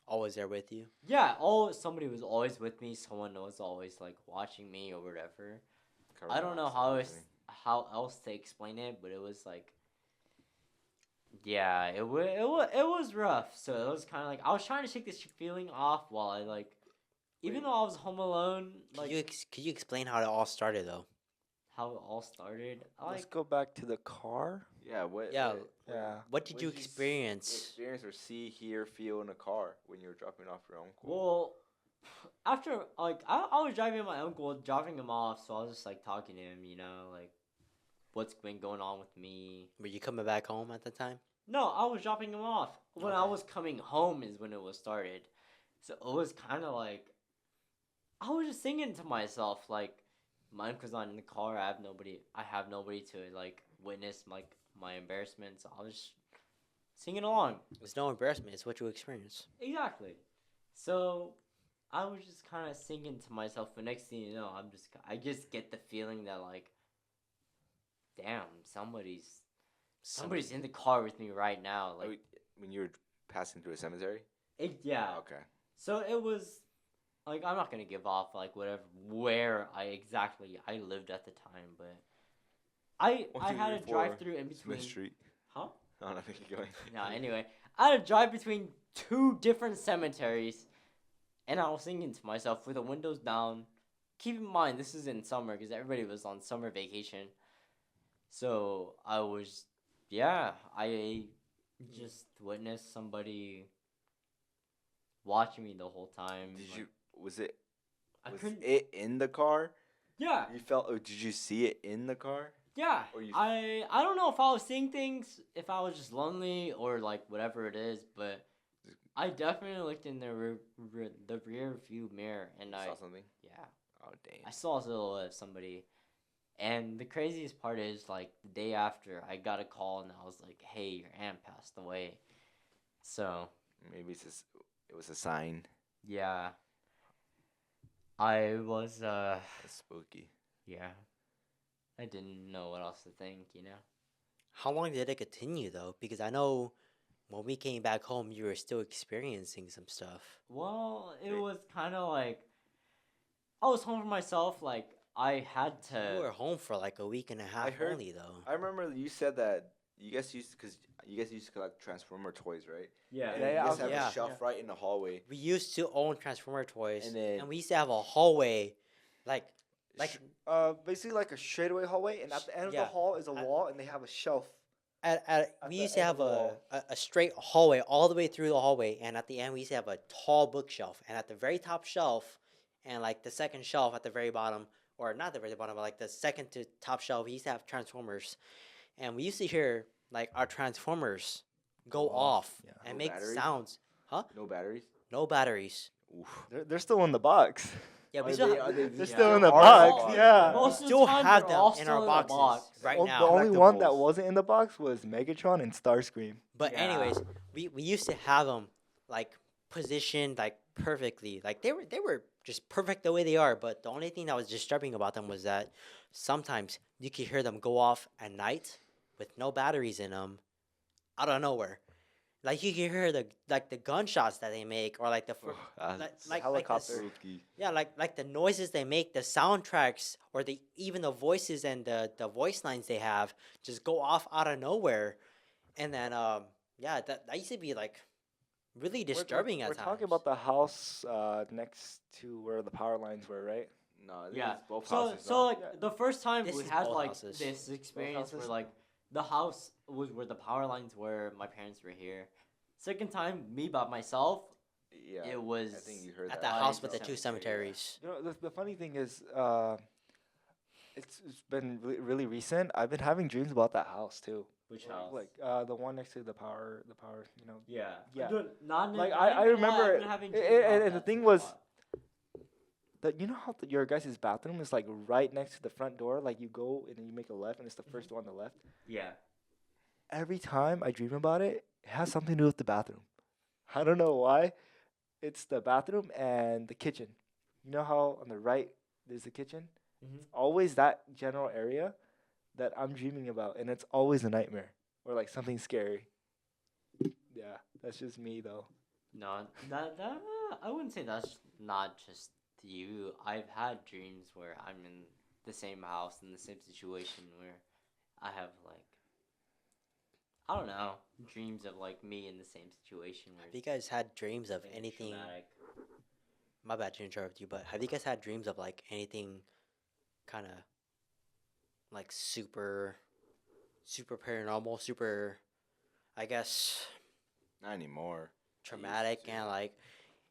Speaker 3: Always there with you.
Speaker 4: yeah, somebody was always with me. Someone was always like watching me or whatever. I don't know how else to explain it, but it was like, yeah, it was rough. So it was kind of like I was trying to shake this feeling off while I like, even
Speaker 2: Wait.
Speaker 4: though I was home alone, like
Speaker 3: Could you explain how it all started, though?
Speaker 4: how it all started.
Speaker 5: Let's
Speaker 4: Like
Speaker 5: go back to the car.
Speaker 2: Yeah. What?
Speaker 3: Yeah.
Speaker 5: Yeah.
Speaker 3: What did you experience?
Speaker 2: Experience or see, hear, feel in a car when you were dropping off your uncle?
Speaker 4: well, after like I was driving my uncle, dropping him off, so I was just like talking to him, like what's been going on with me.
Speaker 3: Were you coming back home at the time?
Speaker 4: No, I was dropping him off. When I
Speaker 3: Okay.
Speaker 4: was coming home is when it was started. So it was kind of like I was just singing to myself like my uncle's not in the car. I have nobody to like witness like my embarrassment. So I was just singing along.
Speaker 3: It's no embarrassment. It's what you experienced.
Speaker 4: Exactly. So I was just kind of singing to myself. The next thing you know, I just get the feeling that like, damn, somebody's in the car with me right now.
Speaker 2: Oh,
Speaker 4: Like,
Speaker 2: when you were passing through a cemetery.
Speaker 4: yeah.
Speaker 2: Okay.
Speaker 4: So it was like I'm not gonna give off like where I lived at the time, but I had a
Speaker 2: 1, 2, 3, 4
Speaker 4: drive through in between.
Speaker 2: Smith Street.
Speaker 4: Huh?
Speaker 2: I don't know. Keep going.
Speaker 4: No, anyway, I had to drive between two different cemeteries, and I was thinking to myself with the windows down. Keep in mind, this is in summer because everybody was on summer vacation. So I just witnessed somebody watching me the whole time.
Speaker 2: Did
Speaker 4: like,
Speaker 2: you? Was it?
Speaker 4: I
Speaker 2: Was
Speaker 4: couldn't.
Speaker 2: it in the car?
Speaker 4: Yeah,
Speaker 2: You felt? Or did you see it in the car?
Speaker 4: yeah.
Speaker 2: Or you-
Speaker 4: I don't know if I was seeing things, if I was just lonely or like whatever it is, but I definitely looked in the rear view mirror and
Speaker 2: You
Speaker 4: I
Speaker 2: saw something.
Speaker 4: yeah
Speaker 2: Oh dang.
Speaker 4: I saw a silhouette of somebody, And the craziest part is, like, the day after, I got a call and I was like, "Hey, your aunt passed away." So
Speaker 2: Maybe it was a sign.
Speaker 4: yeah, I was
Speaker 2: That's spooky.
Speaker 4: yeah, I didn't know what else to think,
Speaker 3: How long did it continue though? Because I know when we came back home, you were still experiencing some stuff.
Speaker 4: Well, it
Speaker 2: Wait.
Speaker 4: was kind of like I was home for myself. Like I had
Speaker 3: You were
Speaker 4: to.
Speaker 3: home for like a week and a half
Speaker 2: heard-
Speaker 3: only though.
Speaker 2: I remember you said that you guys used to collect Transformer toys, right?
Speaker 4: Yeah.
Speaker 2: And
Speaker 5: Yeah,
Speaker 2: you
Speaker 5: yeah,
Speaker 2: guys have
Speaker 3: yeah.
Speaker 2: a shelf right in the hallway.
Speaker 3: We used to own Transformer toys,
Speaker 2: And then-
Speaker 3: we used to have a hallway, like
Speaker 2: Sh-
Speaker 5: Basically like a straightaway hallway, and at the end of
Speaker 3: Yeah.
Speaker 5: the hall is a
Speaker 3: I-
Speaker 5: wall, and they have a shelf.
Speaker 3: at
Speaker 5: At
Speaker 3: we
Speaker 5: the
Speaker 3: used to
Speaker 5: end
Speaker 3: have
Speaker 5: of the
Speaker 3: a straight hallway all the way through the hallway, and at the end we used to have a tall bookshelf, and at the very top shelf, and like the second shelf at the very bottom, or not the very bottom, but like the second to top shelf, we used to have Transformers, and we used to hear like our Transformers go off
Speaker 5: yeah.
Speaker 3: and
Speaker 2: No
Speaker 3: make
Speaker 2: batteries?
Speaker 3: sounds.
Speaker 2: No batteries.
Speaker 3: No batteries.
Speaker 2: Oof.
Speaker 5: They're still in the box.
Speaker 3: Yeah, we
Speaker 2: Are
Speaker 3: still
Speaker 2: they-
Speaker 3: have,
Speaker 2: are they
Speaker 5: They're
Speaker 2: just
Speaker 5: still in the
Speaker 2: ours?
Speaker 5: box.
Speaker 2: Oh,
Speaker 5: Yeah.
Speaker 4: Most of the
Speaker 3: still
Speaker 4: time,
Speaker 3: have
Speaker 4: they're
Speaker 3: them
Speaker 4: all
Speaker 3: in
Speaker 4: still
Speaker 3: our
Speaker 4: the
Speaker 3: boxes
Speaker 4: box.
Speaker 3: right
Speaker 5: The
Speaker 3: now.
Speaker 5: only one that
Speaker 2: Collectibles.
Speaker 5: wasn't in the box was Megatron and Starscream.
Speaker 3: But
Speaker 4: Yeah.
Speaker 3: anyways, we used to have them like positioned like perfectly. Like they were just perfect the way they are. But the only thing that was disturbing about them was that sometimes you could hear them go off at night with no batteries in them, out of nowhere. Like you can hear the gunshots that they make, or like the like
Speaker 5: Helicopter.
Speaker 3: the,
Speaker 2: Spooky.
Speaker 3: yeah, like the noises they make, the soundtracks, or the even the voices and the voice lines they have just go off out of nowhere, and then yeah, that used to be like really disturbing
Speaker 5: We're
Speaker 3: at times.
Speaker 5: talking about the house next to where the power lines were, right?
Speaker 2: No, I think
Speaker 4: Yeah.
Speaker 2: it's both
Speaker 4: So
Speaker 2: houses.
Speaker 4: so
Speaker 2: no?
Speaker 4: like
Speaker 5: Yeah.
Speaker 4: the first time
Speaker 3: This
Speaker 4: we
Speaker 3: is
Speaker 4: had
Speaker 3: both
Speaker 4: like
Speaker 3: houses.
Speaker 4: this experience where
Speaker 5: houses?
Speaker 4: like the house was where the power lines were. My parents were here. Second time, me by myself.
Speaker 2: Yeah.
Speaker 4: It was
Speaker 2: I think you heard
Speaker 3: at
Speaker 2: that.
Speaker 3: the
Speaker 4: by
Speaker 3: house with the
Speaker 4: the
Speaker 3: two
Speaker 4: cemetery,
Speaker 3: cemeteries.
Speaker 5: You know, the funny thing is, it's been really recent. I've been having dreams about that house too.
Speaker 4: Which house?
Speaker 5: Like the one next to the power, you know.
Speaker 4: Yeah.
Speaker 5: Yeah.
Speaker 4: Dude, not
Speaker 5: Like,
Speaker 4: not
Speaker 5: I
Speaker 4: even lie,
Speaker 5: remember
Speaker 4: I've
Speaker 5: it-
Speaker 4: been having
Speaker 5: and-
Speaker 4: dreams about
Speaker 5: and the
Speaker 4: that
Speaker 5: thing
Speaker 4: since
Speaker 5: was-
Speaker 4: a lot.
Speaker 5: That you know how your guys' bathroom is like right next to the front door. Like you go and then you make a left, and it's the first one on the left.
Speaker 4: Yeah.
Speaker 5: Every time I dream about it, it has something to do with the bathroom. I don't know why. It's the bathroom and the kitchen. You know how on the right there's the kitchen?
Speaker 4: Mhm.
Speaker 5: It's always that general area that I'm dreaming about, and it's always a nightmare or like something scary. Yeah, that's just me though.
Speaker 4: No, that I wouldn't say that's not just you. I've had dreams where I'm in the same house in the same situation where I have like I don't know dreams of like me in the same situation where
Speaker 3: Have you guys had dreams of
Speaker 4: something
Speaker 3: anything?
Speaker 4: traumatic.
Speaker 3: My bad to interrupt you, but have you guys had dreams of like anything, kind of like super paranormal, super, I guess,
Speaker 2: Not anymore.
Speaker 3: traumatic,
Speaker 2: to.
Speaker 3: and like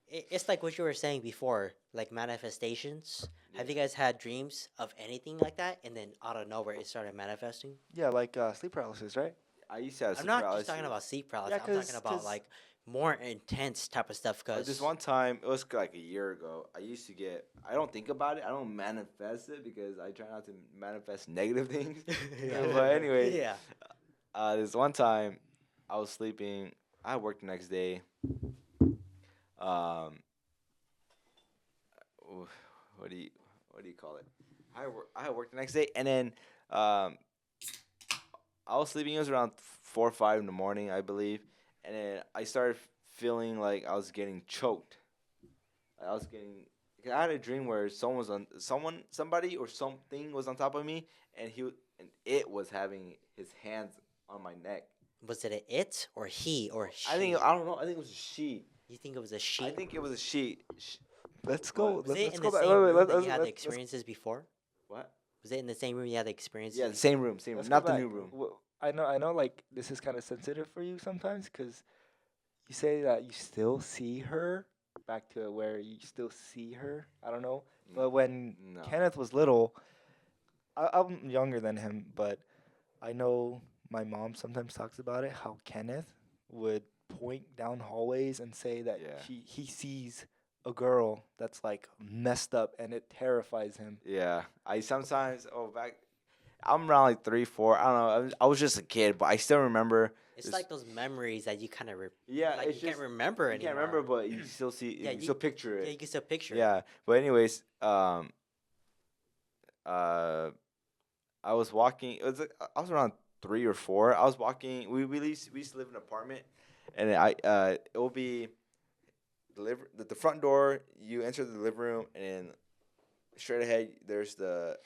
Speaker 3: it's like what you were saying before, like manifestations. Have you guys had dreams of anything like that, and then out of nowhere it started manifesting?
Speaker 5: Yeah, like sleep paralysis, right?
Speaker 2: I used to have
Speaker 3: I'm not
Speaker 2: paralysis.
Speaker 3: just talking about sleep paralysis.
Speaker 5: Yeah,
Speaker 3: I'm talking
Speaker 5: 'cause-
Speaker 3: about
Speaker 5: 'cause-
Speaker 3: like more intense type of stuff. Cause
Speaker 2: This one time, it was like a year ago. I used to get. I don't think about it. I don't manifest it because I try not to manifest negative things. But anyway,
Speaker 3: yeah,
Speaker 2: this one time, I was sleeping. I worked the next day. What do you call it? I worked the next day, and then I was sleeping. It was around 4 or 5 in the morning, I believe, and then I started feeling like I was getting choked. I was getting. Cause I had a dream where somebody or something was on top of me, and it was having his hands on my neck.
Speaker 3: was it a it or he or she?
Speaker 2: I don't know. I think it was a she.
Speaker 3: You think it was a she?
Speaker 2: I think it was a she.
Speaker 5: Let's go.
Speaker 3: Was
Speaker 5: let's,
Speaker 3: it
Speaker 5: let's
Speaker 3: in
Speaker 5: go
Speaker 3: the
Speaker 5: back.
Speaker 3: same
Speaker 5: Wait,
Speaker 3: room
Speaker 5: wait,
Speaker 3: that you
Speaker 5: let's-
Speaker 3: had the
Speaker 5: let's-
Speaker 3: experiences before?
Speaker 2: What?
Speaker 3: Was it in the same room you had the experiences?
Speaker 2: Yeah, the same room,
Speaker 5: let's
Speaker 2: not
Speaker 5: go
Speaker 2: the new
Speaker 5: back.
Speaker 2: room.
Speaker 5: I know. Like this is kind of sensitive for you sometimes because you say that you still see her. Back to where you still see her. I don't know. But when
Speaker 2: No.
Speaker 5: Kenneth was little, I'm younger than him, but I know my mom sometimes talks about it. How Kenneth would point down hallways and say that
Speaker 2: Yeah.
Speaker 5: he sees a girl that's like messed up and it terrifies him.
Speaker 2: Yeah, I sometimes I'm around like 3, 4. I don't know. I was just a kid, but I still remember.
Speaker 3: It's
Speaker 2: This-
Speaker 3: like those memories that you kind of
Speaker 2: Yeah,
Speaker 3: like
Speaker 2: it's
Speaker 3: you
Speaker 2: just
Speaker 3: can't remember
Speaker 2: you
Speaker 3: anymore.
Speaker 2: can't remember, but you still see.
Speaker 3: Yeah,
Speaker 2: you still picture
Speaker 3: Yeah,
Speaker 2: it.
Speaker 3: you can still picture.
Speaker 2: Yeah, but anyways, uh, I was walking. I was around 3 or 4. I was walking. We used to live in an apartment, and it will be the front door. You enter the living room, and straight ahead there's the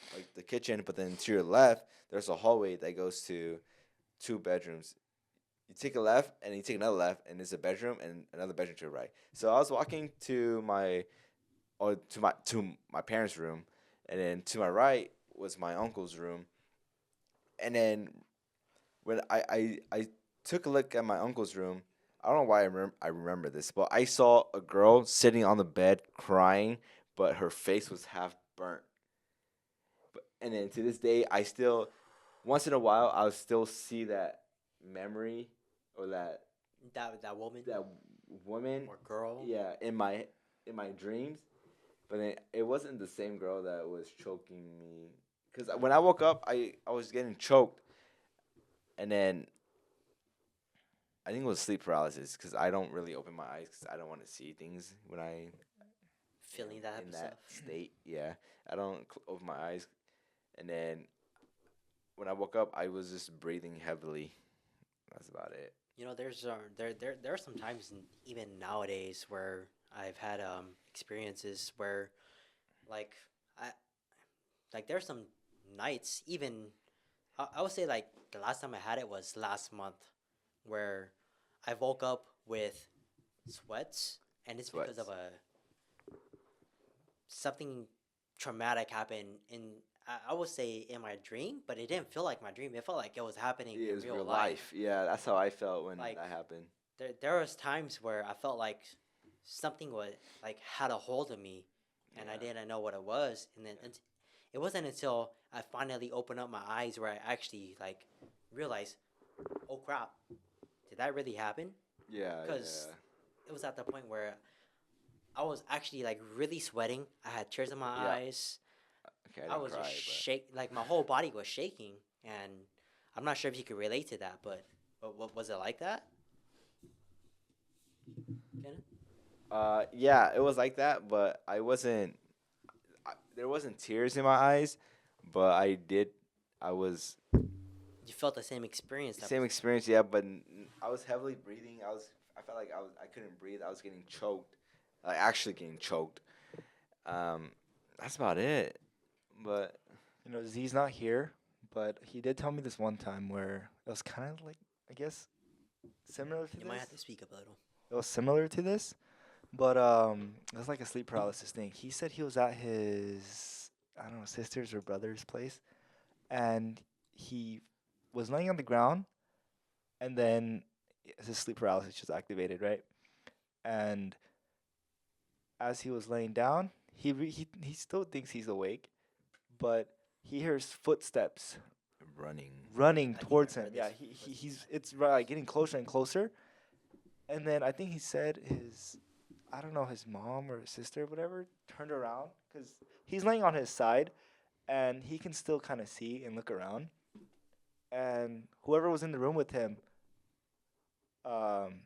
Speaker 2: kitchen. But then to your left, there's a hallway that goes to 2 bedrooms. You take a left, and you take another left, and there's a bedroom and another bedroom to your right. So I was walking to my parents' room, and then to my right was my uncle's room. And then when I took a look at my uncle's room, I don't know why I remember this, but I saw a girl sitting on the bed crying, but her face was half burnt. And then to this day, I still, once in a while, I'll still see that memory or
Speaker 3: That woman
Speaker 2: that woman,
Speaker 3: or girl.
Speaker 2: yeah, in my dreams. But then it wasn't the same girl that was choking me. Because when I woke up, I was getting choked. And then I think it was sleep paralysis because I don't really open my eyes because I don't want to see things when I
Speaker 3: Feeling that type
Speaker 2: in
Speaker 3: of
Speaker 2: that
Speaker 3: stuff.
Speaker 2: state. Yeah, I don't open my eyes. And then when I woke up, I was just breathing heavily. That's about it.
Speaker 3: You know, there are some times even nowadays where I've had experiences where like I like there's some nights even I would say like the last time I had it was last month where I woke up with sweats and it's because of
Speaker 2: Sweats.
Speaker 3: something traumatic happened I would say in my dream, but it didn't feel like my dream. It felt like it was happening
Speaker 2: Yeah, it
Speaker 3: in
Speaker 2: was
Speaker 3: real life.
Speaker 2: Yeah, that's how I felt when
Speaker 3: Like,
Speaker 2: that happened.
Speaker 3: There was times where I felt like something was like had a hold of me, and I
Speaker 2: Yeah.
Speaker 3: didn't know what it was. And then it wasn't until I finally opened up my eyes where I actually like realized, oh crap, did that really happen?
Speaker 2: Yeah,
Speaker 3: 'Cause
Speaker 2: yeah.
Speaker 3: It was at the point where I was actually like really sweating. I had tears in my
Speaker 2: Yeah.
Speaker 3: eyes.
Speaker 2: Okay, I
Speaker 3: I
Speaker 2: didn't
Speaker 3: was
Speaker 2: cry,
Speaker 3: just
Speaker 2: but
Speaker 3: shake like my whole body was shaking, and I'm not sure if you could relate to that, but what was it like that? Kenneth?
Speaker 2: yeah, it was like that, but I wasn't. There wasn't tears in my eyes, but I was
Speaker 3: You felt the same experience.
Speaker 2: same experience, yeah. But I was heavily breathing. I felt like I couldn't breathe. I was getting choked, like actually getting choked. That's about it. But
Speaker 5: You know, Z's not here, but he did tell me this one time where it was kind of like, I guess, similar to
Speaker 3: You
Speaker 5: this.
Speaker 3: might have to speak up a little.
Speaker 5: It was similar to this, but it was like a sleep paralysis thing. He said he was at his, I don't know, sister's or brother's place, and he was laying on the ground, and then his sleep paralysis just activated, right? And as he was laying down, he still thinks he's awake, but he hears footsteps
Speaker 2: running.
Speaker 5: running
Speaker 3: I think
Speaker 5: towards
Speaker 3: I've
Speaker 5: him.
Speaker 3: heard
Speaker 5: Yeah,
Speaker 3: this
Speaker 5: he's it's like getting closer and closer. And then I think he said his, I don't know, his mom or his sister or whatever turned around because he's laying on his side, and he can still kind of see and look around. And whoever was in the room with him, um,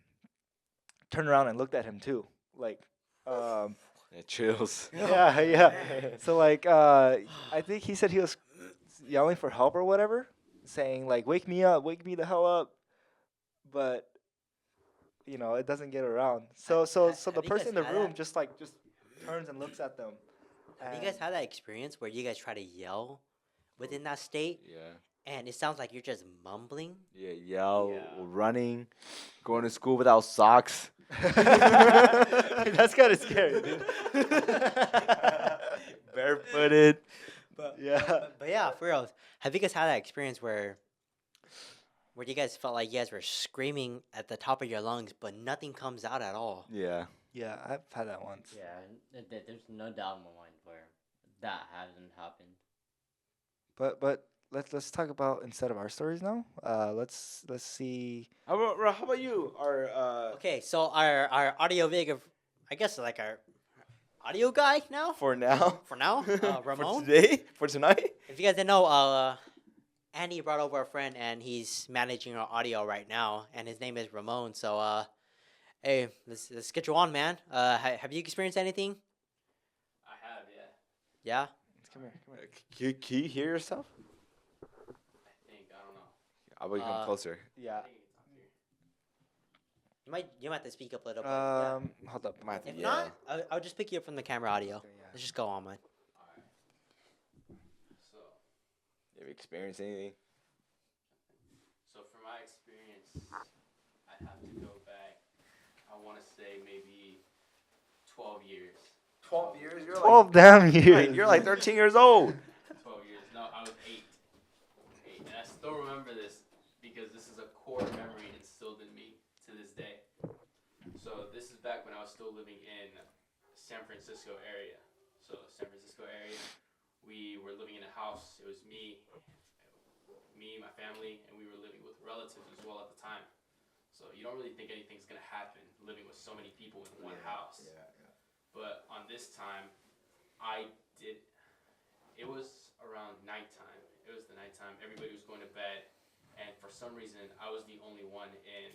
Speaker 5: turned around and looked at him too, like,
Speaker 2: It chills.
Speaker 5: yeah, yeah. So like, I think he said he was yelling for help or whatever, saying like, "Wake me up, wake me the hell up," but you know, it doesn't get around. So
Speaker 3: Have
Speaker 5: the
Speaker 3: you
Speaker 5: person
Speaker 3: guys
Speaker 5: in the
Speaker 3: had
Speaker 5: room
Speaker 3: that?
Speaker 5: just turns and looks at them.
Speaker 3: Have you guys had that experience where you guys try to yell within that state,
Speaker 2: Yeah.
Speaker 3: and it sounds like you're just mumbling?
Speaker 2: Yeah, yell,
Speaker 4: Yeah.
Speaker 2: running, going to school without socks.
Speaker 5: That's kind of scary, dude.
Speaker 2: Barefooted.
Speaker 5: Yeah.
Speaker 3: But yeah, for real, have you guys had that experience where you guys felt like you guys were screaming at the top of your lungs, but nothing comes out at all?
Speaker 2: Yeah.
Speaker 5: Yeah, I've had that once.
Speaker 4: Yeah, there's no doubt in my mind where that hasn't happened.
Speaker 5: But let's talk about instead of our stories now. Let's see.
Speaker 2: How about you?
Speaker 3: Okay, so our audio vig, I guess like our audio guy now
Speaker 2: For now.
Speaker 3: for now,
Speaker 2: For
Speaker 3: Ramon.
Speaker 2: today. For tonight.
Speaker 3: If you guys didn't know, Andy brought over a friend, and he's managing our audio right now, and his name is Ramon. So, hey, let's get you on, man. Have you experienced anything?
Speaker 4: I have, yeah.
Speaker 3: Yeah.
Speaker 2: Come here. Can you hear yourself?
Speaker 4: I think, I don't know.
Speaker 2: I'll come closer.
Speaker 5: Yeah.
Speaker 4: I think it's up here.
Speaker 3: You might have to speak up a little bit. Yeah.
Speaker 5: Hold up.
Speaker 2: Might have to
Speaker 3: If
Speaker 2: yell.
Speaker 3: not, I'll just pick you up from the camera audio.
Speaker 5: Yeah.
Speaker 3: Let's just go on, man.
Speaker 4: Alright. So,
Speaker 2: You ever experienced anything?
Speaker 4: from my experience, I have to go back, I want to say maybe 12 years.
Speaker 2: 12 years? You're
Speaker 5: 12 damn
Speaker 2: like,
Speaker 5: years.
Speaker 2: you're like 13 years old.
Speaker 4: 12 years. No, I was 8. 8. And I still remember this because this is a core memory instilled in me to this day. So this is back when I was still living in San Francisco area. So San Francisco area, we were living in a house. It was me, my family, and we were living with relatives as well at the time. So you don't really think anything's gonna happen living with so many people in one house. But on this time, it was around nighttime. It was the nighttime. Everybody was going to bed. And for some reason, I was the only one in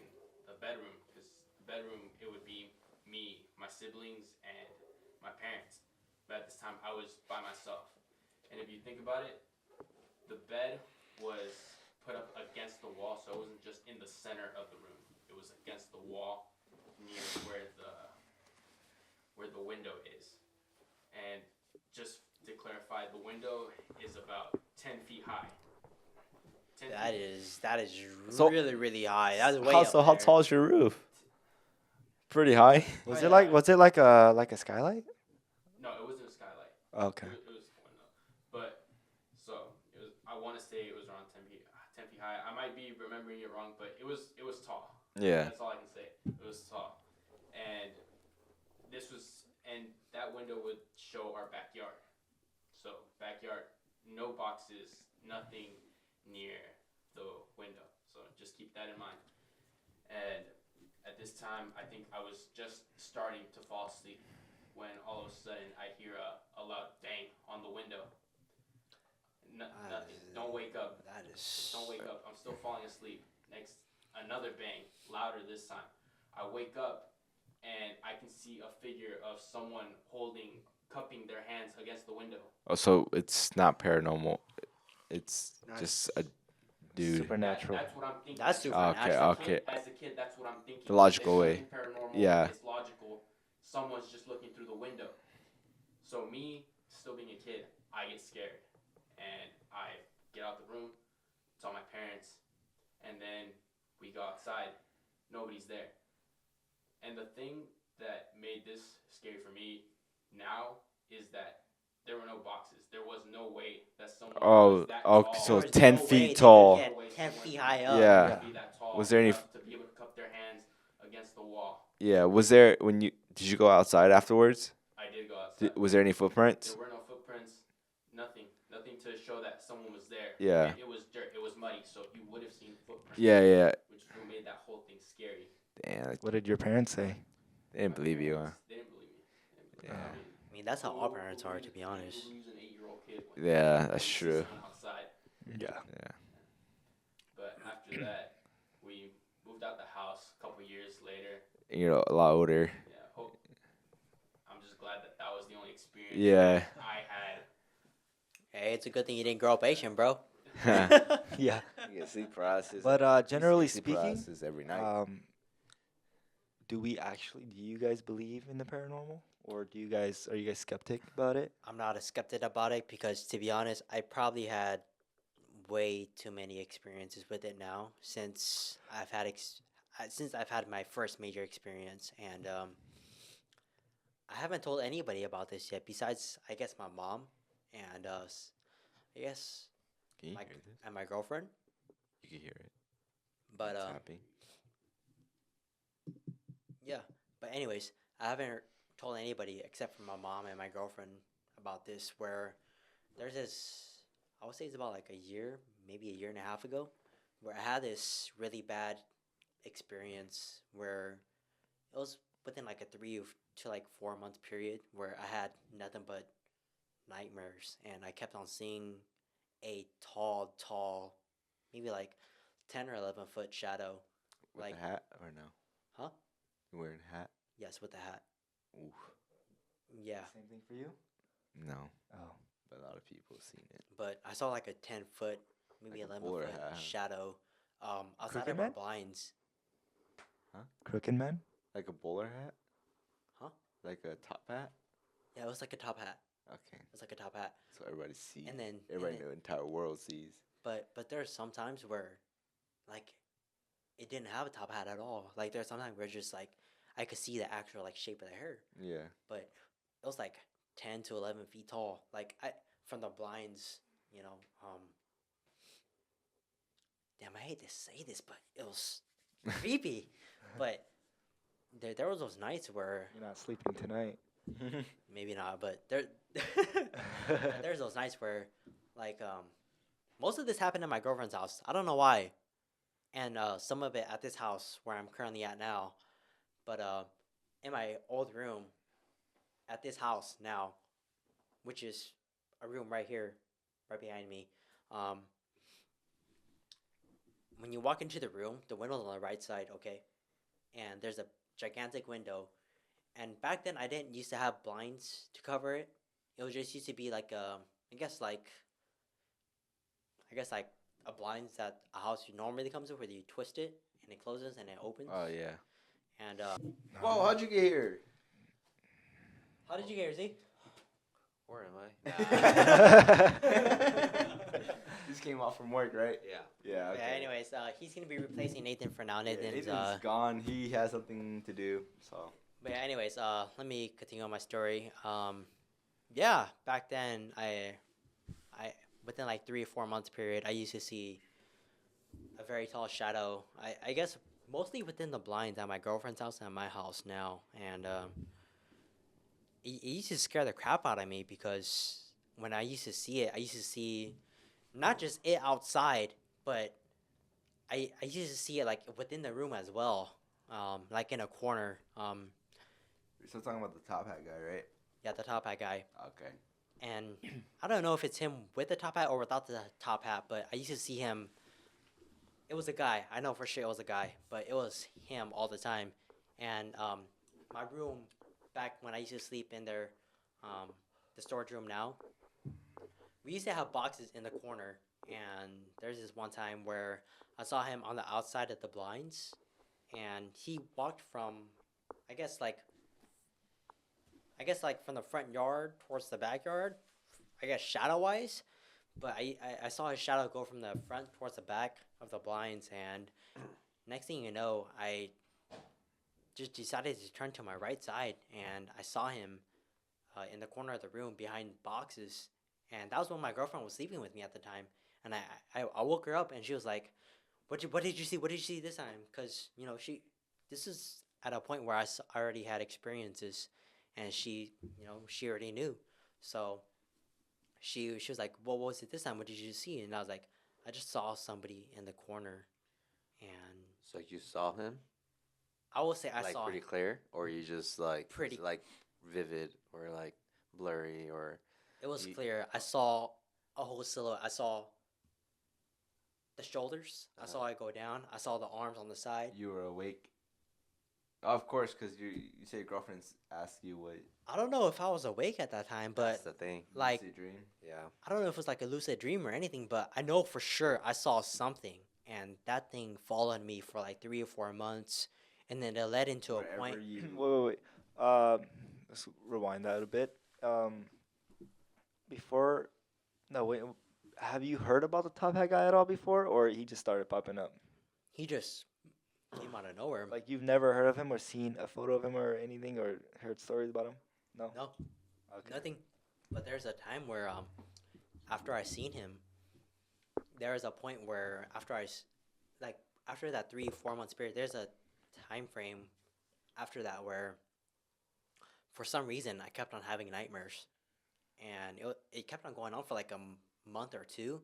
Speaker 4: the bedroom. Because the bedroom, it would be me, my siblings, and my parents. But at this time, I was by myself. And if you think about it, the bed was put up against the wall. So it wasn't just in the center of the room. It was against the wall near where the window is. And just to clarify, the window is about 10 feet high. 10 feet.
Speaker 3: That is
Speaker 2: So-
Speaker 3: really, really high. That's way
Speaker 2: How,
Speaker 3: up
Speaker 2: so how
Speaker 3: there.
Speaker 2: tall is your roof? Pretty high.
Speaker 5: Was
Speaker 3: Oh,
Speaker 5: it
Speaker 3: yeah.
Speaker 5: like a skylight?
Speaker 4: No, it wasn't a skylight.
Speaker 5: Okay.
Speaker 4: It was a window. But so it was. I want to say it was around 10 feet high. I might be remembering it wrong, but it was tall.
Speaker 2: Yeah.
Speaker 4: That's all I can say. It was tall, and that window would show our backyard. So backyard, no boxes, nothing near the window. So just keep that in mind. And at this time, I think I was just starting to fall asleep when all of a sudden I hear a loud bang on the window. Nothing. Don't wake up.
Speaker 3: That is.
Speaker 4: Don't wake up. I'm still falling asleep. Next, another bang, louder this time. I wake up and I can see a figure of someone cupping their hands against the window.
Speaker 2: Oh, so it's not paranormal. It's
Speaker 5: Nice.
Speaker 2: just a dude.
Speaker 5: Supernatural.
Speaker 4: That's what I'm thinking.
Speaker 3: That's supernatural.
Speaker 2: Okay.
Speaker 4: As a kid, that's what I'm thinking.
Speaker 2: The logical
Speaker 4: There's
Speaker 2: way.
Speaker 4: nothing paranormal.
Speaker 2: Yeah.
Speaker 4: It's logical. Someone's just looking through the window. So me, still being a kid, I get scared. And I get out the room, tell my parents, and then we go outside. Nobody's there. And the thing that made this scary for me now is that there were no boxes. There was no way that someone
Speaker 2: Oh,
Speaker 4: was that
Speaker 2: oh,
Speaker 4: tall.
Speaker 2: so
Speaker 3: There was
Speaker 2: 10
Speaker 3: no
Speaker 2: feet
Speaker 3: way they could
Speaker 2: tall.
Speaker 3: get 10 feet high up.
Speaker 2: Yeah.
Speaker 4: Be that tall
Speaker 2: Was there any-
Speaker 4: enough to be able to cup their hands against the wall.
Speaker 2: Yeah. Was there did you go outside afterwards?
Speaker 4: I did go outside.
Speaker 2: Was there any footprints?
Speaker 4: There were no footprints. Nothing to show that someone was there.
Speaker 2: Yeah.
Speaker 4: It was dirt. It was muddy, so you would have seen footprints.
Speaker 2: Yeah.
Speaker 4: Which made that whole thing scary.
Speaker 2: Damn,
Speaker 5: What did your parents say?
Speaker 2: they didn't believe you, huh?
Speaker 4: They didn't believe me.
Speaker 2: Yeah.
Speaker 3: I mean, that's how all parents are, to be honest.
Speaker 4: You lose an 8-year-old kid when
Speaker 2: Yeah,
Speaker 4: you
Speaker 2: that's
Speaker 4: see
Speaker 2: true.
Speaker 4: someone outside.
Speaker 5: Yeah.
Speaker 2: Yeah.
Speaker 4: But after that, we moved out the house a couple years later.
Speaker 2: You're a lot older.
Speaker 4: Yeah, I'm just glad that was the only experience
Speaker 2: Yeah.
Speaker 4: I had.
Speaker 3: Hey, it's a good thing you didn't grow up Asian, bro.
Speaker 5: Yeah.
Speaker 2: You get sleep paralysis.
Speaker 5: But generally speaking,
Speaker 2: every
Speaker 5: do you guys believe in the paranormal, or are you guys skeptic about it?
Speaker 3: I'm not a skeptic about it because, to be honest, I probably had way too many experiences with it now since I've had my first major experience, and I haven't told anybody about this yet. Besides, I guess my mom and I guess
Speaker 2: Can you
Speaker 3: my
Speaker 2: hear this?
Speaker 3: and my girlfriend.
Speaker 2: You can hear it.
Speaker 3: But
Speaker 2: It's tapping.
Speaker 3: yeah. But anyways, I haven't told anybody except for my mom and my girlfriend about this. Where there's this, I would say it's about like a year, maybe a year and a half ago, where I had this really bad experience where it was within like a 3 to 4 month period where I had nothing but nightmares, and I kept on seeing a tall maybe like 10 or 11 foot shadow.
Speaker 6: With
Speaker 3: Like,
Speaker 6: a hat or no?
Speaker 3: Huh?
Speaker 6: You wearing a hat?
Speaker 3: yes, with the hat.
Speaker 6: Oof.
Speaker 3: Yeah,
Speaker 5: Same thing for you?
Speaker 6: No,
Speaker 5: Oh.
Speaker 6: but a lot of people have seen it.
Speaker 3: but I saw like a 10 foot, maybe
Speaker 6: Like a
Speaker 3: 11
Speaker 6: bowler
Speaker 3: foot
Speaker 6: hat, huh?
Speaker 3: shadow outside
Speaker 5: Crooked
Speaker 3: of our
Speaker 5: man?
Speaker 3: blinds.
Speaker 5: Crooked man?
Speaker 6: Like a bowler hat?
Speaker 3: Huh?
Speaker 6: Like a top hat?
Speaker 3: Yeah, it was like a top hat.
Speaker 6: Okay.
Speaker 3: It was like a top hat.
Speaker 6: So everybody sees.
Speaker 3: And then,
Speaker 6: Everybody in the entire world sees.
Speaker 3: but there are some times where, like, it didn't have a top hat at all. Like there's sometimes where it's just like I could see the actual like shape of the hair,
Speaker 6: Yeah.
Speaker 3: but it was like 10 to 11 feet tall. Like I from the blinds, you know. Damn, I hate to say this, but it was creepy. But there was those nights where
Speaker 5: You're not sleeping tonight.
Speaker 3: maybe not, but there's those nights where like most of this happened at my girlfriend's house. I don't know why, and some of it at this house where I'm currently at now. But in my old room at this house now, which is a room right here, right behind me. When you walk into the room, the window's on the right side, okay, and there's a gigantic window. And back then, I didn't used to have blinds to cover it. It was just used to be like I guess like a blinds that a house normally comes with, where you twist it and it closes and it opens.
Speaker 6: Oh yeah.
Speaker 3: And
Speaker 6: Whoa! How'd you get here?
Speaker 3: how did you get here, Z?
Speaker 6: Where am I? Just came off from work, right?
Speaker 3: Yeah.
Speaker 6: Yeah. Okay.
Speaker 3: Yeah. Anyways, he's gonna be replacing Nathan for now.
Speaker 6: Yeah,
Speaker 3: Nathan's
Speaker 6: Nathan's gone. He has something to do. So.
Speaker 3: But yeah, anyways, let me continue on my story. Yeah, back then I within like 3 or 4 months period, I used to see a very tall shadow. I guess mostly within the blinds at my girlfriend's house and at my house now, and it used to scare the crap out of me because when I used to see it, I used to see not just it outside, but I used to see it like within the room as well, like in a corner.
Speaker 6: You're still talking about the top hat guy, right?
Speaker 3: Yeah, the top hat guy.
Speaker 6: Okay.
Speaker 3: And I don't know if it's him with the top hat or without the top hat, but I used to see him. It was a guy. I know for sure it was a guy, but it was him all the time. And my room, back when I used to sleep in there, the storage room now, we used to have boxes in the corner. And there's this one time where I saw him on the outside of the blinds, and he walked from, I guess like from the front yard towards the backyard, I guess shadow-wise. But I saw his shadow go from the front towards the back of the blinds, and next thing you know, I just decided to turn to my right side, and I saw him in the corner of the room behind boxes. And that was when my girlfriend was sleeping with me at the time. And I woke her up, and she was like, what did you see? What did you see this time? Because, you know, this is at a point where I already had experiences, and she already knew. So she was like, what was it this time? What did you see? And I was like, I just saw somebody in the corner. And
Speaker 7: So you saw him
Speaker 3: I will say I
Speaker 7: like
Speaker 3: saw
Speaker 7: pretty clear, or you just like
Speaker 3: Pretty-
Speaker 7: was it, like vivid or like blurry or
Speaker 3: it was
Speaker 7: you-
Speaker 3: clear. I saw a whole silhouette. I saw the shoulders. I saw it go down. I saw the arms on the side.
Speaker 6: You were awake. Of course, because you say your girlfriends ask you what
Speaker 3: I don't know if I was awake at that time,
Speaker 7: that's
Speaker 3: but
Speaker 7: the thing.
Speaker 3: like
Speaker 6: lucid dream.
Speaker 7: Yeah.
Speaker 3: I don't know if it was like a lucid dream or anything, but I know for sure I saw something, and that thing followed me for like 3 or 4 months, and then it led into a
Speaker 6: Wherever
Speaker 3: point.
Speaker 6: you.
Speaker 5: Wait. Let's rewind that a bit. Before, no, wait. Have you heard about the top hat guy at all before, or he just started popping up?
Speaker 3: He just came out of nowhere.
Speaker 5: Like you've never heard of him or seen a photo of him or anything, or heard stories about him? No.
Speaker 3: No,
Speaker 5: Okay.
Speaker 3: nothing. But there's a time where after I seen him, there was a point where after that 3 or 4 months period, there's a time frame after that where for some reason I kept on having nightmares, and it kept on going on for like a month or two.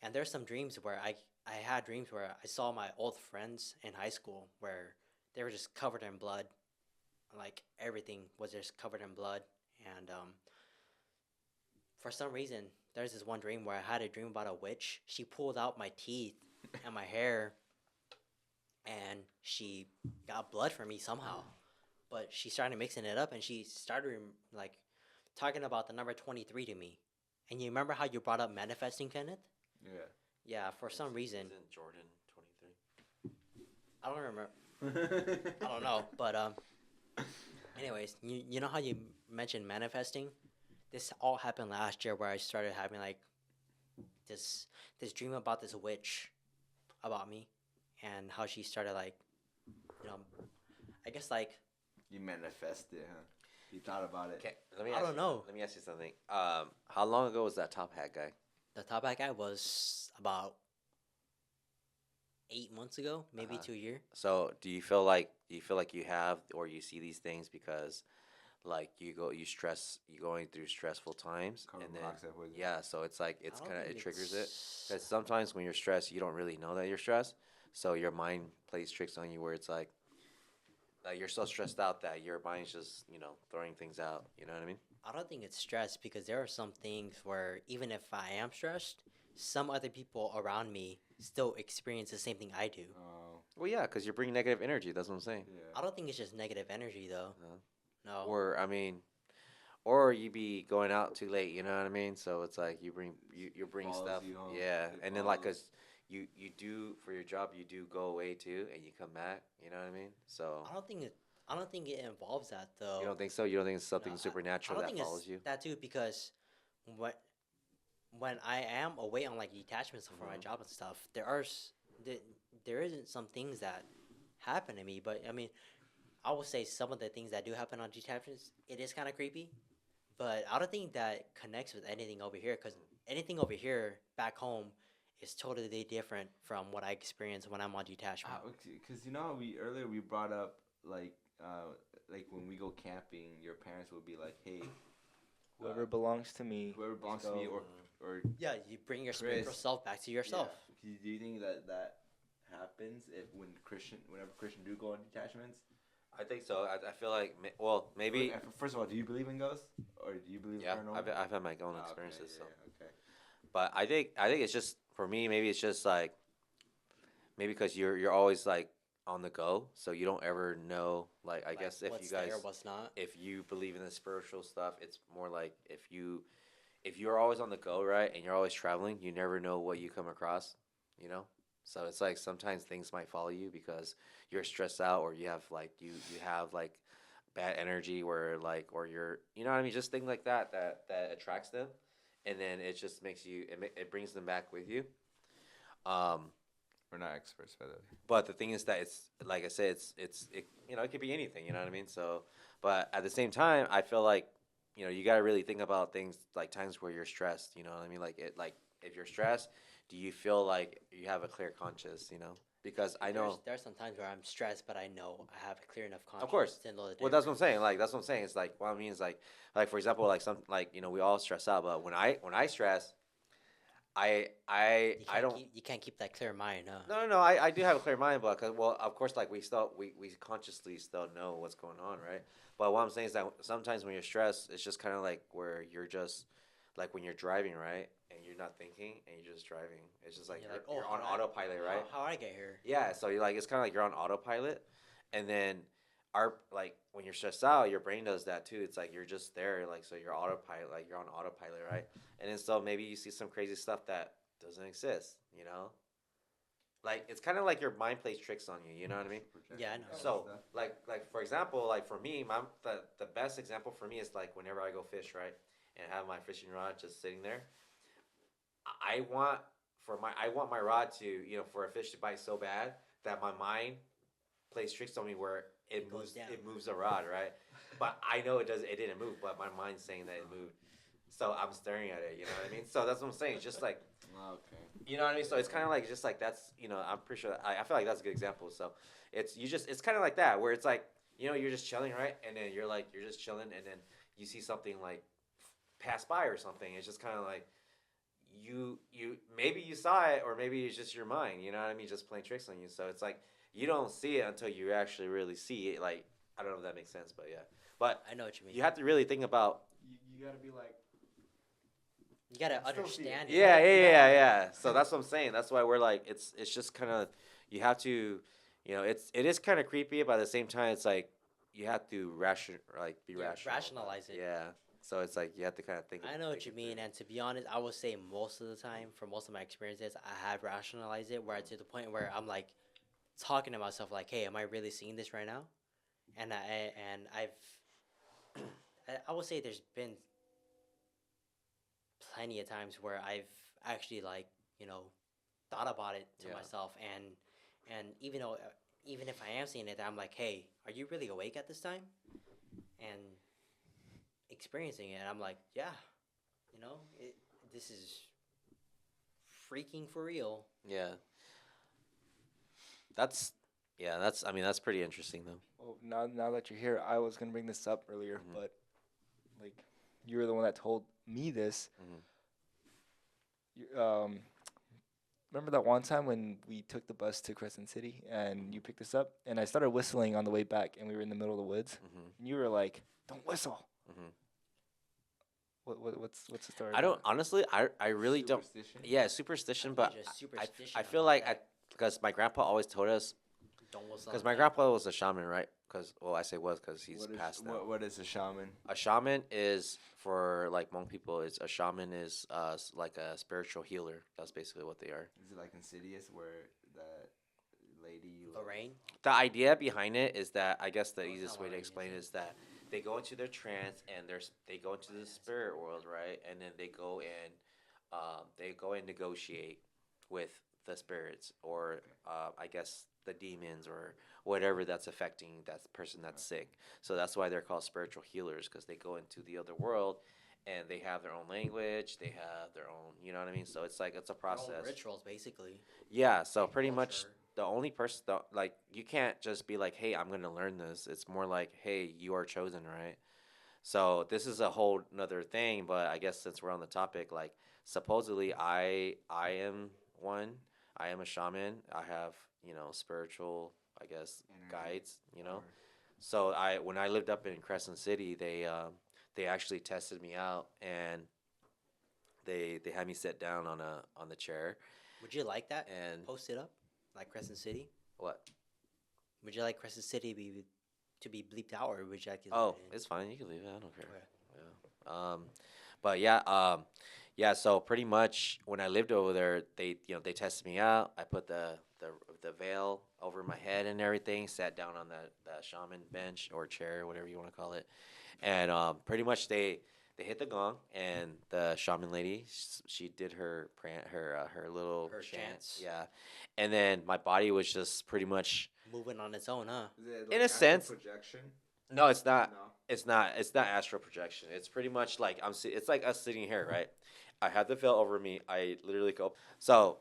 Speaker 3: And there's some dreams where I had dreams where I saw my old friends in high school where they were just covered in blood, like everything was just covered in blood. And for some reason, there's this one dream where I had a dream about a witch. She pulled out my teeth and my hair, and she got blood from me somehow. But she started mixing it up, and she started like talking about the number 23 to me. And you remember how you brought up manifesting, Kenneth?
Speaker 6: Yeah.
Speaker 3: Yeah, for some reason.
Speaker 7: Isn't Jordan 23?
Speaker 3: I don't remember. I don't know, but anyways, you know how you mentioned manifesting? This all happened last year, where I started having like this dream about this witch about me, and how she started like, you know, I guess like
Speaker 6: You manifested, huh? You thought about it.
Speaker 7: Okay,
Speaker 3: I don't know.
Speaker 7: Let me ask you something. How long ago was that top hat guy?
Speaker 3: The top hat guy was about 8 months ago, maybe
Speaker 7: Uh-huh.
Speaker 3: 2 year.
Speaker 7: So do you feel like you have or you see these things because like you going through stressful times
Speaker 6: Carbon
Speaker 7: and then
Speaker 6: monoxide poisoning.
Speaker 7: yeah, so it's like
Speaker 3: I don't
Speaker 7: it
Speaker 3: think
Speaker 7: triggers it
Speaker 3: it's-
Speaker 7: because sometimes when you're stressed you don't really know that you're stressed, so your mind plays tricks on you where it's like you're so stressed out that your mind's just throwing things out. You know what I mean?
Speaker 3: I don't think it's stress, because there are some things where even if I am stressed, some other people around me still experience the same thing I do.
Speaker 6: Oh,
Speaker 7: Well, yeah, because you're bringing negative energy. That's what I'm saying.
Speaker 6: yeah.
Speaker 3: I don't think it's just negative energy though. No.
Speaker 7: Or I mean, or you be going out too late. You know what I mean? So it's like you bring
Speaker 6: Follows
Speaker 7: stuff.
Speaker 6: you home.
Speaker 7: Yeah,
Speaker 6: It
Speaker 7: and then like
Speaker 6: follows.
Speaker 7: you do for your job, you do go away too, and you come back. You know what I mean? So
Speaker 3: I don't think it involves that though.
Speaker 7: you don't think so? You don't think it's something
Speaker 3: No,
Speaker 7: supernatural
Speaker 3: I don't
Speaker 7: that
Speaker 3: think
Speaker 7: follows
Speaker 3: it's
Speaker 7: you?
Speaker 3: that too, because when I am away on like detachments for my job and stuff, there isn't some things that happen to me, but I mean, I will say some of the things that do happen on detachments, it is kind of creepy, but I don't think that connects with anything over here, because anything over here back home is totally different from what I experience when I'm on detachment.
Speaker 6: Because you know how we brought up like when we go camping, your parents will be like, hey,
Speaker 5: Whoever belongs to me.
Speaker 6: whoever belongs to me or
Speaker 3: Yeah, you bring your spiritual
Speaker 6: Chris,
Speaker 3: self back to yourself.
Speaker 6: Yeah. Do you think that happens whenever Christian do go on detachments?
Speaker 7: I think so. I feel like maybe
Speaker 6: First of all, do you believe in ghosts or do you believe
Speaker 7: yeah.
Speaker 6: in paranormal?
Speaker 7: I've had my own
Speaker 6: Ah,
Speaker 7: experiences. So,
Speaker 6: okay.
Speaker 7: but I think it's just for me. Maybe it's just like maybe because you're always like on the go, so you don't ever know. Like I
Speaker 3: Like,
Speaker 7: guess if
Speaker 3: what's
Speaker 7: you guys
Speaker 3: there, what's not.
Speaker 7: if you believe in the spiritual stuff, it's more like if you're always on the go, right, and you're always traveling, you never know what you come across, you know. So it's like sometimes things might follow you because you're stressed out or you have like you have like bad energy where like or you're you know what I mean, just things like that attracts them, and then it just makes you it brings them back with you. Um,
Speaker 6: We're not experts, by the way.
Speaker 7: but the thing is that it's like I said, it could be anything. You know what I mean? So, but at the same time, I feel like you got to really think about things like times where you're stressed. You know what I mean? Like if you're stressed, do you feel like you have a clear conscience? Because I know.
Speaker 3: There's some times where I'm stressed, but I know I have a clear enough conscience.
Speaker 7: Of course.
Speaker 3: To know the
Speaker 7: Well, that's what I'm
Speaker 3: difference.
Speaker 7: saying. Like that's what I'm saying. It's like what I mean is like for example, like some like we all stress out, but when I stress, I don't.
Speaker 3: You can't keep that clear mind, huh?
Speaker 7: No. I do have a clear mind, but well, of course, like we consciously still know what's going on, right? But what I'm saying is that sometimes when you're stressed, it's just kind of like where you're just like when you're driving, right, and you're not thinking and you're just driving. It's just like you're on autopilot, right?
Speaker 3: How I get here?
Speaker 7: Yeah, so you're like it's kind of like you're on autopilot, and then like when you're stressed out, your brain does that too. It's like you're just there, like so you're autopilot, like you're on autopilot, right? And then so maybe you see some crazy stuff that doesn't exist, Like it's kind of like your mind plays tricks on you. You know what I mean?
Speaker 3: Yeah, I know.
Speaker 7: So like for example, like for me, the best example for me is like whenever I go fish, right, and have my fishing rod just sitting there. I want I want my rod to for a fish to bite so bad that my mind plays tricks on me where
Speaker 3: goes down.
Speaker 7: it moves the rod, right? But I know it didn't move, but my mind's saying that it moved. So I'm staring at it, you know what I mean? So that's what I'm saying. It's just like
Speaker 6: Okay.
Speaker 7: you know what I mean? So it's kind of like just like that's I'm pretty sure I feel like that's a good example. So it's kind of like that where it's like you're just chilling, right? And then you're just chilling, and then you see something like pass by or something. It's just kind of like you maybe you saw it or maybe it's just your mind. You know what I mean? Just playing tricks on you. So it's like you don't see it until you actually really see it. Like I don't know if that makes sense, but yeah. But
Speaker 3: I know what you mean.
Speaker 7: you have to really think about.
Speaker 5: You gotta be like,
Speaker 3: You gotta
Speaker 5: can still see it.
Speaker 3: understand it.
Speaker 7: Yeah. So that's what I'm saying. That's why we're like, it's just kind of, you have to, it is kind of creepy, but at the same time, it's like you have to be
Speaker 3: Yeah,
Speaker 7: rational.
Speaker 3: rationalize it.
Speaker 7: Yeah. So it's like you have to kind of think.
Speaker 3: I know what
Speaker 7: think
Speaker 3: you
Speaker 7: it
Speaker 3: mean,
Speaker 7: through.
Speaker 3: and to be honest, I would say most of the time, for most of my experiences, I have rationalized it, where to the point where I'm like talking to myself, like, "Hey, am I really seeing this right now?" And I would say there's been plenty of times where I've actually like thought about it to
Speaker 7: Yeah.
Speaker 3: myself, and even if I am seeing it, I'm like, "Hey, are you really awake at this time?" And experiencing it, I'm like, "Yeah, this is freaking for real."
Speaker 7: Yeah. That's I mean that's pretty interesting though.
Speaker 5: Well, now that you're here, I was gonna bring this up earlier,
Speaker 7: Mhm.
Speaker 5: but like you were the one that told me this.
Speaker 7: Mhm.
Speaker 5: Remember that one time when we took the bus to Crescent City and you picked us up, and I started whistling on the way back, and we were in the middle of the woods,
Speaker 7: Mhm.
Speaker 5: and you were like, "Don't whistle."
Speaker 7: Mhm.
Speaker 5: What's the story?
Speaker 7: I don't honestly. I really don't.
Speaker 6: Superstition?
Speaker 7: Yeah, superstition, but
Speaker 3: Just
Speaker 7: I
Speaker 3: superstition
Speaker 7: feel
Speaker 3: about
Speaker 7: like
Speaker 3: that.
Speaker 7: because my grandpa always told us
Speaker 3: Don't whistle
Speaker 7: because
Speaker 3: at
Speaker 7: my
Speaker 3: night.
Speaker 7: grandpa was a shaman, right? Because I say was because he's
Speaker 6: What is,
Speaker 7: passed now.
Speaker 6: what is a shaman?
Speaker 7: A shaman is for like Hmong people. Is a shaman is like a spiritual healer. That's basically what they are.
Speaker 6: Is it like Insidious where that lady?
Speaker 3: Lorraine.
Speaker 7: The idea behind it is that I guess the
Speaker 3: Oh, it's
Speaker 7: easiest
Speaker 3: not
Speaker 7: way to
Speaker 3: Lorraine,
Speaker 7: explain
Speaker 3: is
Speaker 7: it
Speaker 3: it?
Speaker 7: is that they go into their trance and they go into the spirit world, right? And then they go and negotiate with the spirits or I guess the demons or whatever that's affecting that person that's sick. So that's why they're called spiritual healers because they go into the other world and they have their own language, they have their own, you know what I mean? So it's like it's a
Speaker 3: Their own
Speaker 7: process.
Speaker 3: rituals, basically.
Speaker 7: Yeah, so
Speaker 3: And
Speaker 7: pretty much
Speaker 3: culture.
Speaker 7: the only person like you can't just be like, "Hey, I'm going to learn this." It's more like, "Hey, you are chosen," right? So this is a whole another thing, but I guess since we're on the topic, like supposedly I am one. I am a shaman. I have, spiritual, I guess,
Speaker 6: Energy,
Speaker 7: guides,
Speaker 6: power.
Speaker 7: So when I lived up in Crescent City, they actually tested me out and they had me sit down on the chair
Speaker 3: Would you like that?
Speaker 7: and
Speaker 3: Post it up, like Crescent City.
Speaker 7: what?
Speaker 3: Would you like Crescent City to be bleeped out, or would you like it?
Speaker 7: Oh,
Speaker 3: leave it in?
Speaker 7: it's fine. You can leave it. I don't care.
Speaker 3: Okay.
Speaker 7: Yeah. But yeah. So pretty much when I lived over there, they tested me out. I put the veil over my head and everything. Sat down on that shaman bench or chair, whatever you want to call it. And pretty much they hit the gong, and the shaman lady she did her little
Speaker 3: Her
Speaker 7: chant.
Speaker 3: chants.
Speaker 7: Yeah, and then my body was just pretty much.
Speaker 3: Moving on its own, huh?
Speaker 6: Is it
Speaker 7: In a
Speaker 6: astral
Speaker 7: sense.
Speaker 6: projection?
Speaker 7: No, it's not.
Speaker 6: No.
Speaker 7: It's not. It's not astral projection. It's pretty much like it's like us sitting here, right? I have the veil over me. I literally go. So,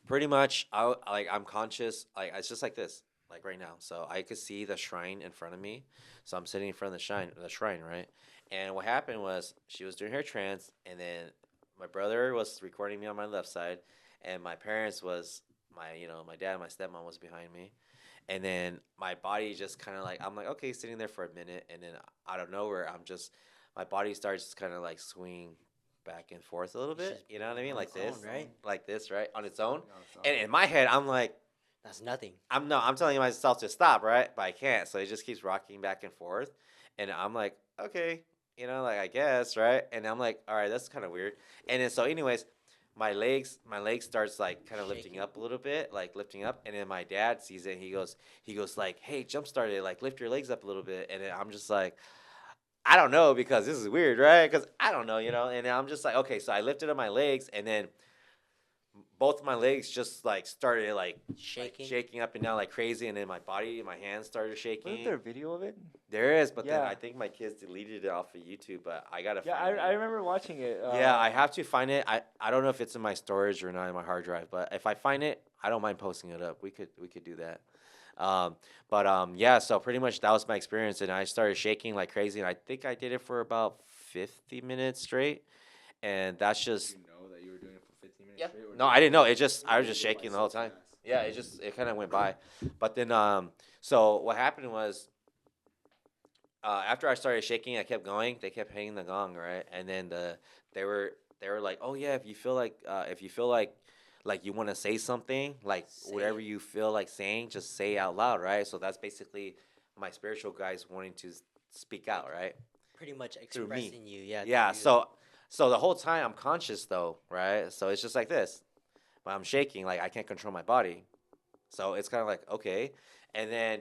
Speaker 7: pretty much, I'm conscious. Like it's just like this, like right now. So I could see the shrine in front of me. So I'm sitting in front of the shrine, right? And what happened was she was doing her trance, and then my brother was recording me on my left side, and my parents was my dad and my stepmom was behind me. And then my body just kind of like I'm like okay sitting there for a minute and then out of nowhere my body starts kind of like swinging back and forth a little
Speaker 3: It's
Speaker 7: bit,
Speaker 3: just
Speaker 7: you know what I mean,
Speaker 3: on
Speaker 7: like
Speaker 3: its own,
Speaker 7: this,
Speaker 3: right?
Speaker 7: like this, right, on its own.
Speaker 6: No, it's
Speaker 7: And
Speaker 6: not.
Speaker 7: in my head I'm like
Speaker 3: That's nothing.
Speaker 7: I'm telling myself to stop, right, but I can't, so it just keeps rocking back and forth. And I'm like okay, like I guess, right, and I'm like all right, that's kind of weird. And then so anyways, my legs starts like kind of lifting
Speaker 3: Shaking.
Speaker 7: up a little bit, like lifting up, and then my dad sees it and he goes like, "Hey, jump started, like lift your legs up a little bit." And then I'm just like, I don't know because this is weird, right? Because I don't know, and then I'm just like, okay, so I lifted up my legs and then both of my legs just like started like
Speaker 3: Shaking.
Speaker 7: shaking up and down like crazy, and then my hands started shaking.
Speaker 5: Wasn't there a video of it?
Speaker 7: There is, but then
Speaker 5: Yeah.
Speaker 7: I think my kids deleted it off of YouTube, but I gotta
Speaker 5: Yeah,
Speaker 7: find it.
Speaker 5: I remember watching it.
Speaker 7: Yeah, I have to find it. I don't know if it's in my storage or not in my hard drive, but if I find it, I don't mind posting it up. We could do that. Yeah, so pretty much that was my experience, and I started shaking like crazy, and I think I did it for about 50 minutes straight, and that's
Speaker 6: Did
Speaker 7: just
Speaker 6: you know that you were doing it for 15 minutes
Speaker 7: yeah.
Speaker 6: straight? Or
Speaker 7: No,
Speaker 6: did
Speaker 7: I
Speaker 6: you
Speaker 7: didn't know.
Speaker 6: like-
Speaker 7: It just I
Speaker 6: or
Speaker 7: was
Speaker 6: did
Speaker 7: just
Speaker 6: you go by
Speaker 7: shaking the whole
Speaker 6: so
Speaker 7: time.
Speaker 6: fast?
Speaker 7: Yeah, it kind of went by, but then so what happened was after I started shaking, I kept going. They kept hitting the gong, right? And then they were like, oh yeah, if you feel like you want to say something, like
Speaker 3: Say
Speaker 7: whatever
Speaker 3: it.
Speaker 7: you feel like saying, just say it out loud, right? So that's basically my spiritual guys wanting to speak out, right?
Speaker 3: Pretty much
Speaker 7: Through me.
Speaker 3: expressing you, yeah. through
Speaker 7: Yeah.
Speaker 3: you.
Speaker 7: So the whole time I'm conscious though, right? So it's just like this, but I'm shaking, like I can't control my body. So it's kind of like okay, and then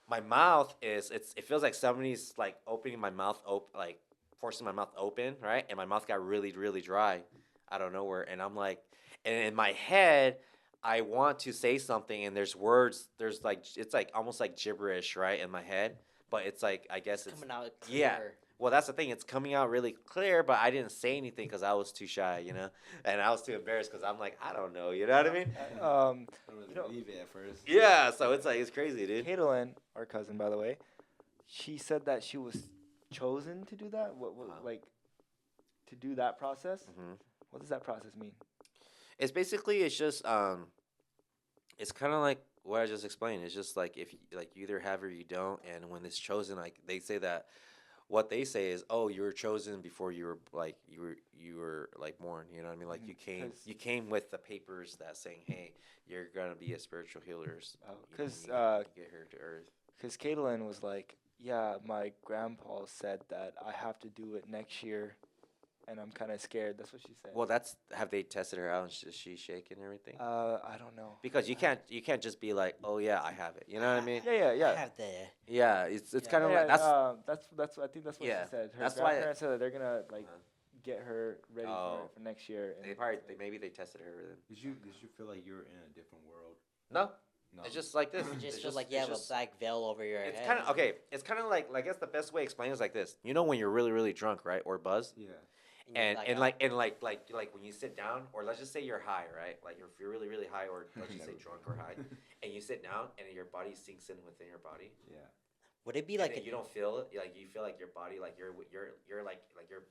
Speaker 7: my mouth it feels like somebody's like opening my mouth like forcing my mouth open, right? And my mouth got really dry out of nowhere, and I'm like, and in my head, I want to say something, and there's words, there's like it's like almost like gibberish, right, in my head, but it's like I guess it's
Speaker 3: Coming out
Speaker 7: yeah.
Speaker 3: clear.
Speaker 7: Well, that's the thing. It's coming out really clear, but I didn't say anything because I was too shy, and I was too embarrassed because I'm like, I don't know, you know what I mean?
Speaker 6: I don't really
Speaker 5: You know-
Speaker 6: believe it at first.
Speaker 7: Yeah. So it's like it's crazy, dude.
Speaker 5: Caitlin, our cousin, by the way, she said that she was chosen to do that. What
Speaker 7: Wow.
Speaker 5: like to do that process?
Speaker 7: hmm
Speaker 5: What does that process mean?
Speaker 7: It's basically it's just it's kind of like what I just explained. It's just like if like you either have or you don't, and when it's chosen, like they say that what they say is, oh, you were chosen before you were like you were like born. You know what I mean? Like
Speaker 5: Mhm.
Speaker 7: you came with the papers that saying, hey, you're gonna be a spiritual healer.
Speaker 5: Because
Speaker 7: Get her to earth.
Speaker 5: Caitlin was like, yeah, my grandpa said that I have to do it next year, and I'm kind of scared. That's what she said.
Speaker 7: Well, have they tested her out and is she shaking and everything?
Speaker 5: I don't know.
Speaker 7: Because you can't just be like, oh yeah, I have it. You know what I mean?
Speaker 5: Yeah,
Speaker 3: I
Speaker 5: yeah.
Speaker 3: have the
Speaker 7: Yeah, it's
Speaker 3: Yeah.
Speaker 7: kind of
Speaker 5: Yeah,
Speaker 7: like
Speaker 5: that's I think that's what
Speaker 7: Yeah,
Speaker 5: she said. Her
Speaker 7: that's why-
Speaker 5: grandparents said that they're gonna like
Speaker 7: Uh-huh.
Speaker 5: get her ready
Speaker 7: Oh.
Speaker 5: for next year.
Speaker 7: they
Speaker 5: And
Speaker 7: probably maybe they tested her then.
Speaker 6: Did you feel like you were in a different world?
Speaker 7: No,
Speaker 6: No.
Speaker 7: it's just like this.
Speaker 3: it
Speaker 7: It's
Speaker 3: just feels
Speaker 7: just-
Speaker 3: like you
Speaker 7: it's
Speaker 3: have a
Speaker 7: just-
Speaker 3: black veil over your
Speaker 7: It's
Speaker 3: head.
Speaker 7: kind of okay. It's kind of like I guess the best way to explain it is like this. You know when you're really drunk, right, or buzzed,
Speaker 6: Yeah.
Speaker 3: you're
Speaker 7: like when you sit down, or let's just say you're high, right? Like if you're really high, or let's just say drunk or high, and you sit down and your body sinks in within your body.
Speaker 6: Yeah.
Speaker 3: would it be
Speaker 7: And
Speaker 3: like
Speaker 7: then
Speaker 3: a,
Speaker 7: you don't feel it, like you feel like your body, like you're like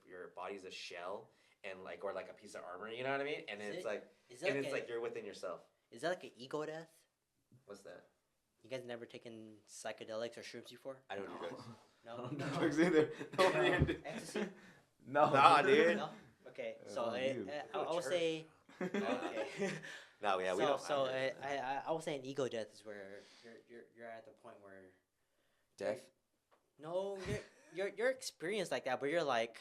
Speaker 7: your body's a shell and like or like a piece of armor, you know what I mean? And
Speaker 3: Is
Speaker 7: it's
Speaker 3: it-
Speaker 7: like
Speaker 3: is that
Speaker 7: and
Speaker 3: like
Speaker 7: it's
Speaker 3: a,
Speaker 7: like you're within yourself.
Speaker 3: is that like an ego death?
Speaker 7: What's that?
Speaker 3: You guys never taken psychedelics or shrooms before?
Speaker 7: I don't do drugs.
Speaker 3: No.
Speaker 6: No drugs either. Nobody
Speaker 3: No.
Speaker 6: into-
Speaker 3: Ecstasy?
Speaker 6: No.
Speaker 7: Nah, dude.
Speaker 3: No? Okay,
Speaker 6: Yeah,
Speaker 3: so
Speaker 6: not you.
Speaker 3: I would say okay.
Speaker 7: No, yeah, we
Speaker 3: so
Speaker 7: don't.
Speaker 3: so I would say an ego death is where you're at the point where
Speaker 7: death.
Speaker 3: no you're experienced like that, but you're like